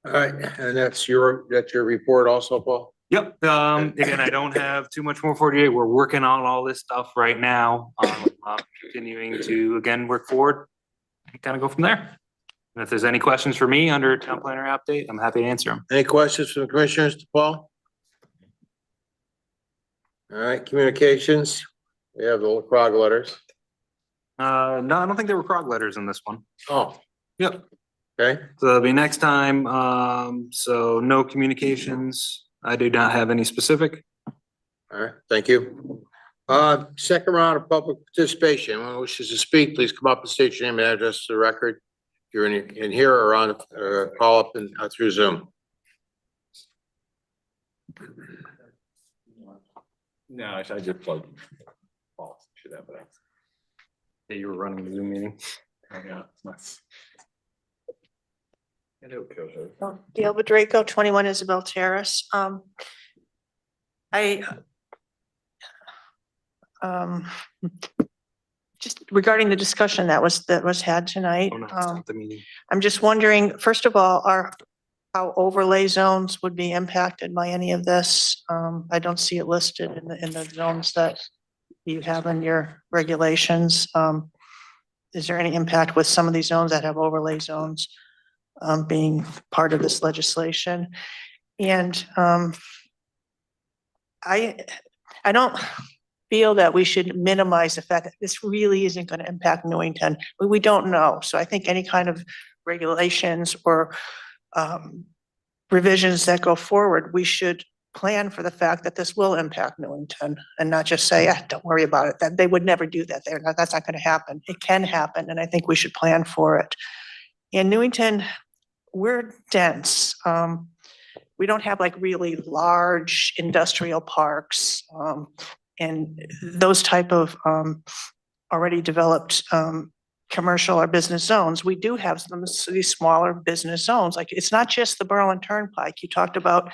All right, and that's your report also, Paul? Yep, again, I don't have too much more for you. We're working on all this stuff right now. I'm continuing to, again, work forward and kind of go from there. And if there's any questions for me under town planner update, I'm happy to answer them. Any questions from the commissioners to Paul? All right, communications, we have the little frog letters. No, I don't think there were CROG letters in this one. Oh, Yep, okay, so that'll be next time. So no communications. I do not have any specific. all right, thank you. Second round of public participation. Anyone who wishes to speak, please come up and state your name and address to the record. If you're in here or on, call up and through Zoom. No, I just plugged. Paul should have that. Yeah, you were running the Zoom meeting. Yeah, it's nice. And it kills her. Gail Draco, 21 Isabel Terrace. Just regarding the discussion that was had tonight, Oh, no, it's not the meeting. I'm just wondering, first of all, how overlay zones would be impacted by any of this? I don't see it listed in the zones that you have in your regulations. Is there any impact with some of these zones that have overlay zones being part of this legislation? And I don't, feel that we should minimize the fact that this really isn't going to impact Newington. We don't know. So I think any kind of regulations or revisions that go forward, we should plan for the fact that this will impact Newington and not just say, don't worry about it. That they would never do that. That's not going to happen. It can happen, and I think we should plan for it. In Newington, we're dense. We don't have like really large industrial parks and those type of already developed commercial or business zones. We do have some of these smaller business zones. Like it's not just the Berlin Turnpike. You talked about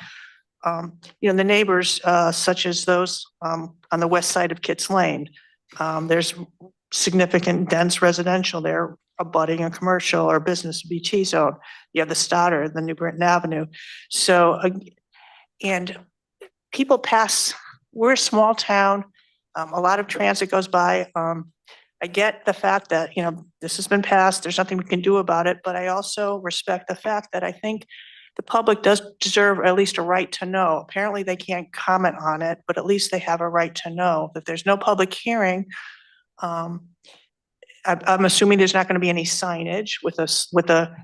the neighbors such as those on the west side of Kitts Lane. There's significant dense residential there abutting a commercial or business BT zone. You have the Stoddard, the New Britain Avenue. So, and people pass, we're a small town. A lot of transit goes by. I get the fact that, this has been passed. There's nothing we can do about it, but I also respect the fact that I think the public does deserve at least a right to know. Apparently they can't comment on it, but at least they have a right to know. If there's no public hearing, I'm assuming there's not going to be any signage with a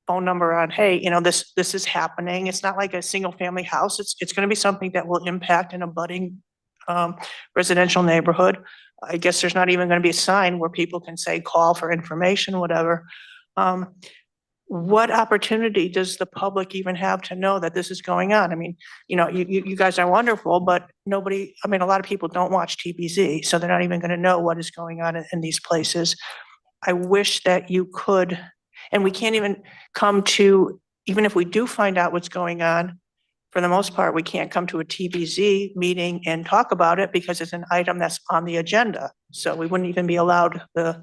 phone number on, hey, this is happening. It's not like a single family house. It's going to be something that will impact an abutting residential neighborhood. I guess there's not even going to be a sign where people can say, call for information, whatever. What opportunity does the public even have to know that this is going on? I mean, you guys are wonderful, but a lot of people don't watch TBZ, so they're not even going to know what is going on in these places. I wish that you could, and we can't even come to, even if we do find out what's going on, for the most part, we can't come to a TBZ meeting and talk about it because it's an item that's on the agenda. So we wouldn't even be allowed the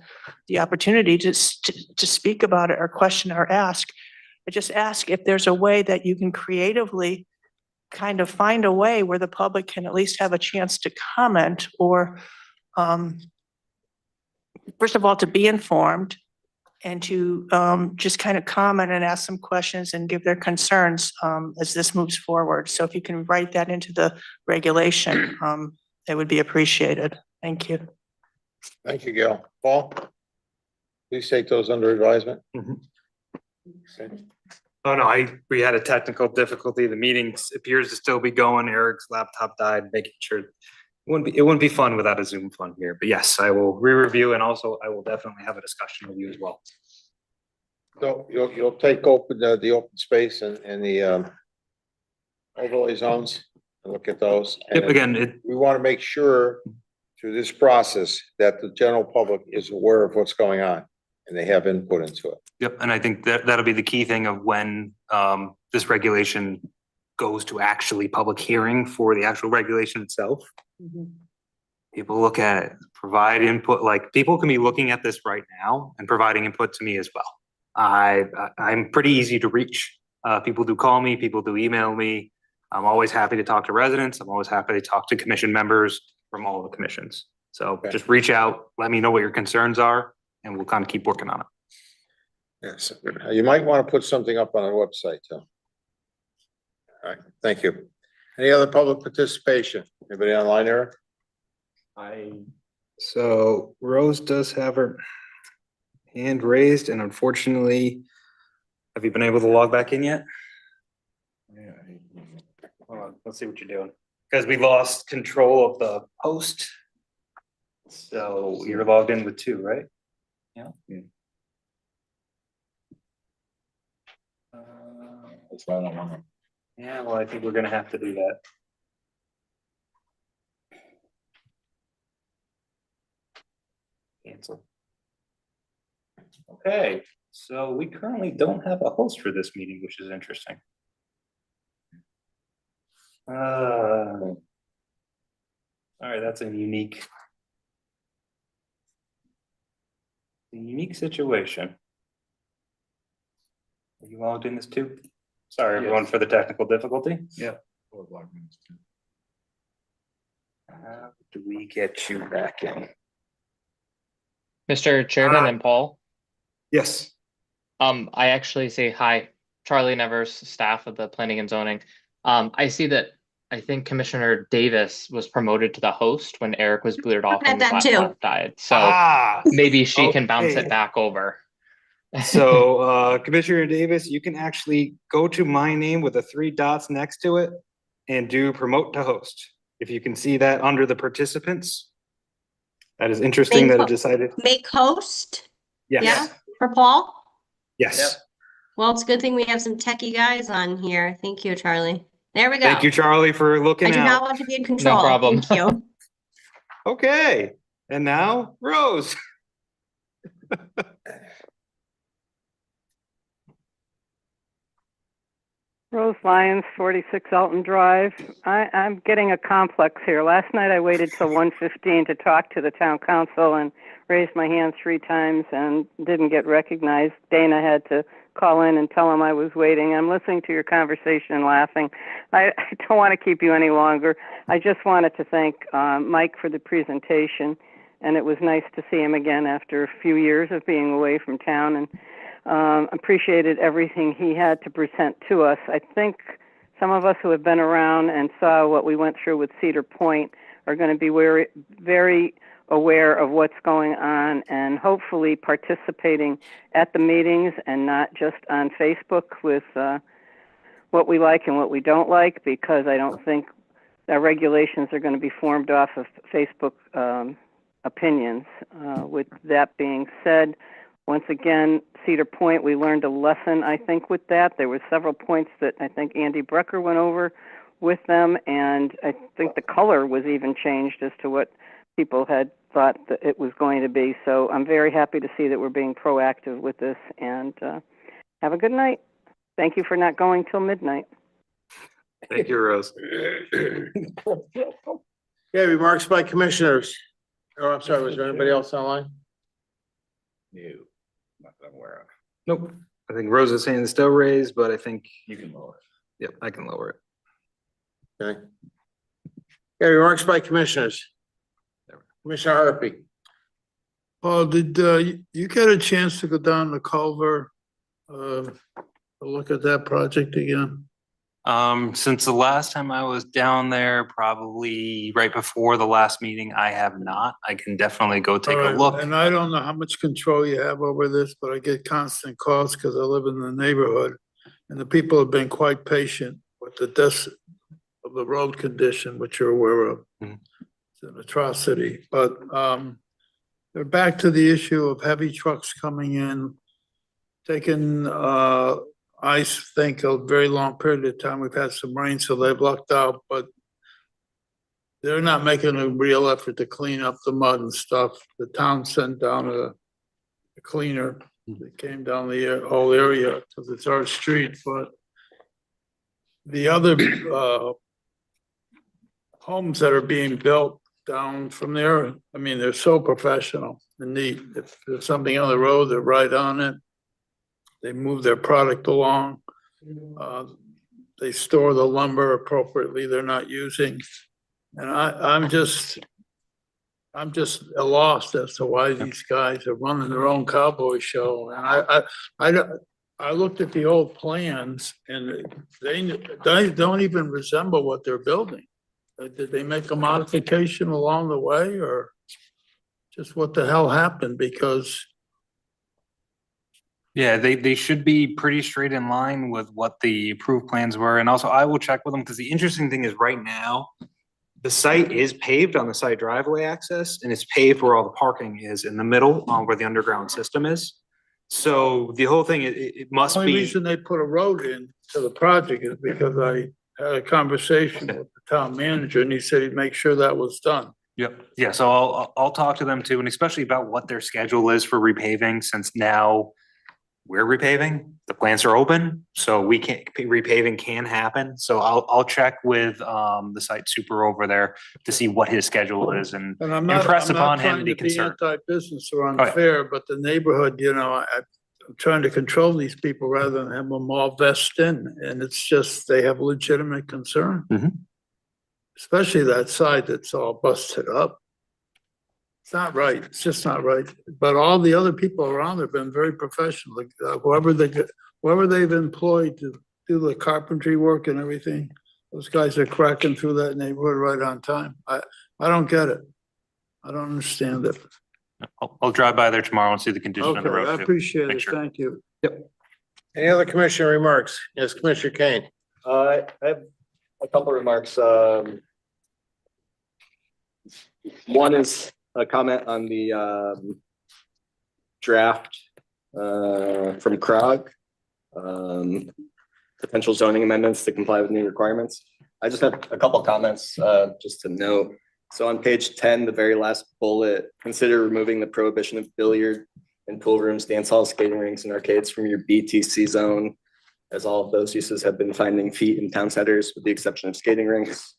opportunity to speak about it or question or ask. I just ask if there's a way that you can creatively kind of find a way where the public can at least have a chance to comment or, first of all, to be informed and to just kind of comment and ask some questions and give their concerns as this moves forward. So if you can write that into the regulation, it would be appreciated. Thank you. Thank you, Gail. Paul? Please take those under advisement. Okay. Oh, no, we had a technical difficulty. The meeting appears to still be going. Eric's laptop died, making sure it wouldn't be fun without a Zoom fund here. But yes, I will re-review and also I will definitely have a discussion with you as well. So you'll take open the open space and the overlay zones and look at those. Yep, again, we want to make sure through this process that the general public is aware of what's going on and they have input into it. Yep, and I think that'll be the key thing of when this regulation goes to actually public hearing for the actual regulation itself. People look at it, provide input, like people can be looking at this right now and providing input to me as well. I'm pretty easy to reach. People do call me, people do email me. I'm always happy to talk to residents. I'm always happy to talk to commission members from all the commissions. So just reach out, let me know what your concerns are, and we'll kind of keep working on it. Yes, you might want to put something up on our website too. All right, thank you. Any other public participation? Anybody online, Eric? So Rose does have her hand raised, and unfortunately, have you been able to log back in yet? Yeah. Hold on, let's see what you're doing. Because we lost control of the host. So you're logged in with 2, right? Yeah. That's why I don't want to. Yeah, well, I think we're gonna have to do that. Cancel. Okay, so we currently don't have a host for this meeting, which is interesting. All right, that's a unique situation. Are you logged in this too? Sorry, everyone, for the technical difficulty. Yeah. How do we get you back in? Mr. Chairman and Paul, Yes. I actually say hi, Charlie Nevers, staff of the Planning and Zoning. I see that I think Commissioner Davis was promoted to the host when Eric was booted off Had and his that too. laptop died. So maybe she can bounce okay. it back over. So, Commissioner Davis, you can actually go to my name with the 3 dots next to it and do promote to host. If you can see that under the participants. That is interesting that it decided. Make host? Yes. Yeah, for Paul? Yes. Well, it's a good thing we have some techie guys on here. Thank you, Charlie. There we go. Thank you, Charlie, for I looking do not out. want to be in control. problem. Thank you. Okay, and now Rose. Rose Lyons, 46 Alton Drive. I'm getting a complex here. Last night I waited till 1:15 to talk to the town council and raised my hand 3 times and didn't get recognized. Dana had to call in and tell him I was waiting. I'm listening to your conversation and laughing. I don't want to keep you any longer. I just wanted to thank Mike for the presentation, and it was nice to see him again after a few years of being away from town, and appreciated everything he had to present to us. I think some of us who have been around and saw what we went through with Cedar Point are going to be very aware of what's going on and hopefully participating at the meetings and not just on Facebook with what we like and what we don't like, because I don't think our regulations are going to be formed off of Facebook opinions. With that being said, once again, Cedar Point, we learned a lesson, I think, with that. There were several points that I think Andy Brucker went over with them, and I think the color was even changed as to what people had thought that it was going to be. So I'm very happy to see that we're being proactive with this, and have a good night. Thank you for not going till midnight. Thank you, Rose. Okay, remarks by commissioners. Oh, I'm sorry, was there anybody else online? No, not that I'm aware of. Nope. I think Rose is saying it's still raised, but I think, You can lower it. yep, I can lower it. Okay. Okay, remarks by commissioners. Commissioner Harpy. Paul, did you get a chance to go down to Culver, to look at that project again? Since the last time I was down there, probably right before the last meeting, I have not. I can definitely go take All a right, look. and I don't know how much control you have over this, but I get constant calls because I live in the neighborhood. And the people have been quite patient with the depth of the road condition, which you're aware of. Mhm. It's an atrocity, but they're back to the issue of heavy trucks coming in, taking I think a very long period of time. We've had some rain, so they've lucked out, but they're not making a real effort to clean up the mud and stuff. The town sent down a cleaner that came down the whole area because it's our street, but the other homes that are being built down from there, I mean, they're so professional and neat. If there's something on the road, they're right on it. They move their product along. They store the lumber appropriately they're not using. And I'm just lost as to why these guys are running their own cowboy show. And I looked at the old plans and they don't even resemble what they're building. Did they make a modification along the way, or just what the hell happened? Because Yeah, they should be pretty straight in line with what the approved plans were. And also I will check with them because the interesting thing is right now, the site is paved on the site driveway access and it's paved where all the parking is in the middle, where the underground system is. So the whole thing, it must the only be, reason they put a road in to the project is because I had a conversation with the town manager and he said he'd make sure that was done. yep, yeah, so I'll talk to them too, and especially about what their schedule is for repaving, since now we're repaving, the plants are open, so we can't, repaving can happen. So I'll check with the site super over there to see what his schedule is and And I'm not impress upon him trying to be to be concerned. anti-business or yeah. unfair, but the neighborhood, I'm trying to control these people rather than have them all vested in, and it's just, they have legitimate concern. Mhm. Especially that side that's all busted up. It's not right, it's just not right, but all the other people around have been very professional, like whoever they've employed to do the carpentry work and everything, Those guys are cracking through that neighborhood right on time. I don't get it. I don't understand it. I'll drive by there tomorrow and see the condition of the Okay, road. I too. appreciate Make it. sure. Thank you. Any other commissioner remarks? Yes, Commissioner Kane. I have a couple remarks. One is a comment on the draft from CROG. Potential zoning amendments to comply with new requirements. I just have a couple comments just to note. So on page 10, the very last bullet, consider removing the prohibition of billiard and pool rooms, dance halls, skating rinks, and arcades from your BTC zone, as all of those uses have been finding feet in town centers with the exception of skating rinks.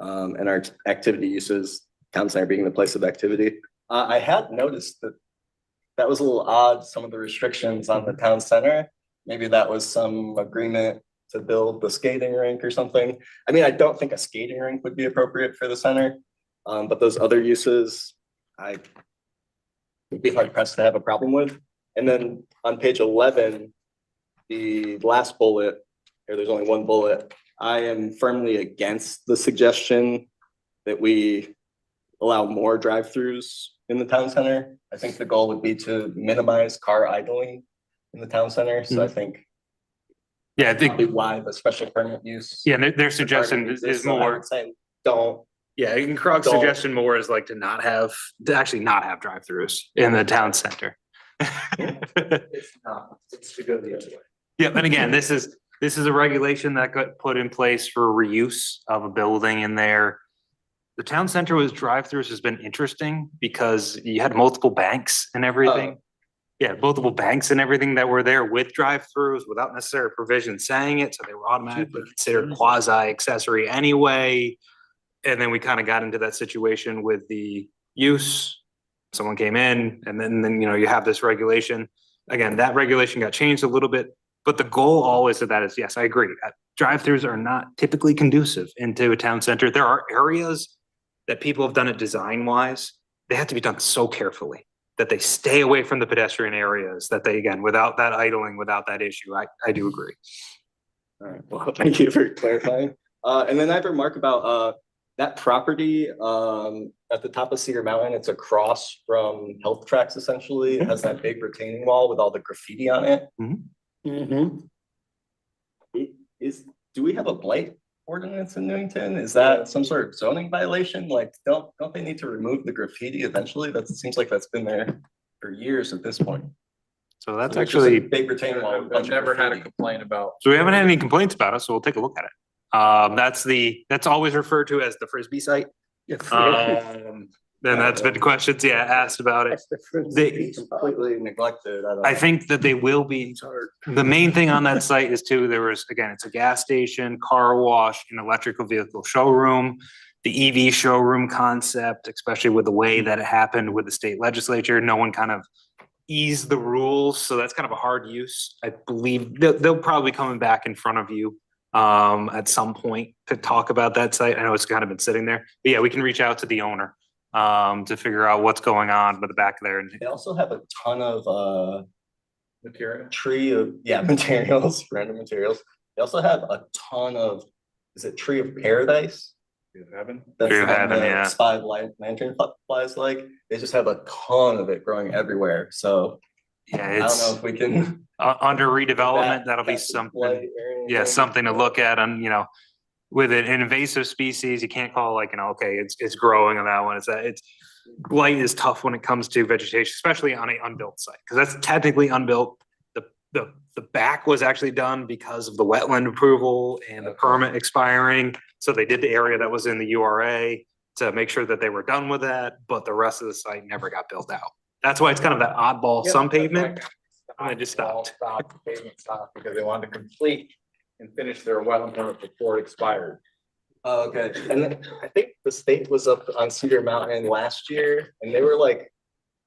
And our activity uses, town center being the place of activity. I had noticed that that was a little odd, some of the restrictions on the town center. Maybe that was some agreement to build the skating rink or something. I mean, I don't think a skating rink would be appropriate for the center, but those other uses, I would be hard pressed to have a problem with. And then on page 11, the last bullet, or there's only one bullet, I am firmly against the suggestion that we allow more drive-throughs in the town center. I think the goal would be to minimize car idling in the town center. So I think Yeah, I think, probably why the special permit use. yeah, their suggestion requirement is exists. So I more, would say don't. yeah, and Krog's Don't- suggestion more is like to actually not have drive-throughs in the town center. It's not, it's to go the other way. Yeah, and again, this is a regulation that got put in place for reuse of a building in there. The town center with drive-throughs has been interesting because you had multiple banks and everything. Yeah, multiple banks and everything that were there with drive-throughs without necessary provision saying it, so they were automatically considered quasi-accessory anyway. And then we kind of got into that situation with the use. Someone came in and then, you have this regulation. Again, that regulation got changed a little bit, but the goal always of that is, yes, I agree. Drive-throughs are not typically conducive into a town center. There are areas that people have done it design-wise. They have to be done so carefully that they stay away from the pedestrian areas, that they, again, without that idling, without that issue, I do agree. All right, well, thank you for clarifying. And then I have a remark about that property at the top of Cedar Mountain. It's across from Health Tracks essentially. It has that big retaining wall with all the graffiti on it. Do we have a blight ordinance in Newington? Is that some sort of zoning violation? Like, don't they need to remove the graffiti eventually? That seems like that's been there for years at this point. So that's There's just a actually, big retaining wall. with a bunch I've of never had a graffiti. complaint about. so we haven't had any complaints about it, so we'll take a look at it. That's always referred to as the Frisbee site. Then that's been questions, asked about it. That's the first They- piece. Completely neglected. don't I know. think that they will be, the main thing on that site is too, there was, again, it's a gas station, car wash, an electrical vehicle showroom. The EV showroom concept, especially with the way that it happened with the state legislature, no one kind of eased the rules, so that's kind of a hard use. I believe they'll probably be coming back in front of you at some point to talk about that site. I know it's kind of been sitting there, but yeah, we can reach out to the owner to figure out what's going on with the back there. They also have a ton of Material. materials, random materials. They also have a ton of, is it Tree of Paradise? You haven't? That's Tree of what Heaven, the yeah. Spy lantern flies like. They just have a ton of it growing everywhere. So Yeah, I don't know it's if we can. under redevelopment, that'll be that's the something, blight or anything. yeah, something to look at on, with an invasive species, you can't call like, okay, it's growing on that one. It's blight is tough when it comes to vegetation, especially on an unbuilt site, because that's technically unbuilt. The back was actually done because of the wetland approval and the permit expiring. So they did the area that was in the URA to make sure that they were done with that, but the rest of the site never got built out. That's why it's kind of that oddball, some pavement, and they just stopped. Pavement stopped because they wanted to complete and finish their wetland permit before it expired. Oh, okay. And then I think the state was up on Cedar Mountain last year and they were like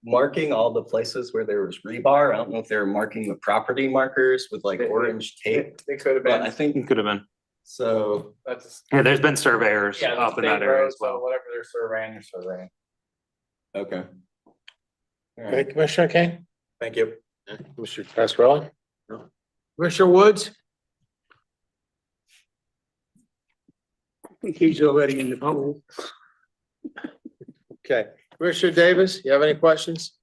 marking all the places where there was rebar. I don't know if they were marking the property markers with like orange tape, They could have but I been, think It could have been. so. that's. Yeah, there's been surveyors Yeah, up in state that area roads, as well. Whatever they're surveying, they're surveying. Okay. All Okay, right, Commissioner Kane? thank you. Commissioner Pascarelli? Commissioner Woods? He's already in the pool. Okay, Commissioner Davis, you have any questions?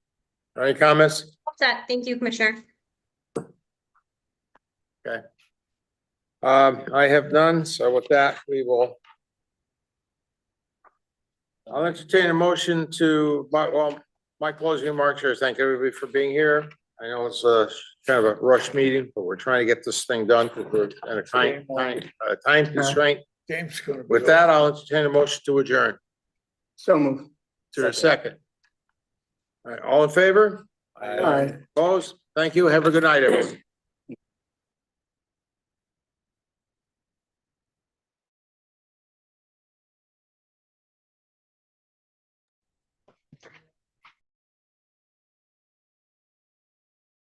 Or any comments? All set. Thank you, Commissioner. I have none, so with that, we will. I'll entertain a motion to, my closing remarks here, thank everybody for being here. I know it's kind of a rush meeting, but we're trying to get this thing done because we're in a time constraint. James is gonna be. With that, I'll entertain a motion to adjourn. So moved. To a second. All right, all in favor? Aye. Opposed? Thank you. Have a good night, everyone.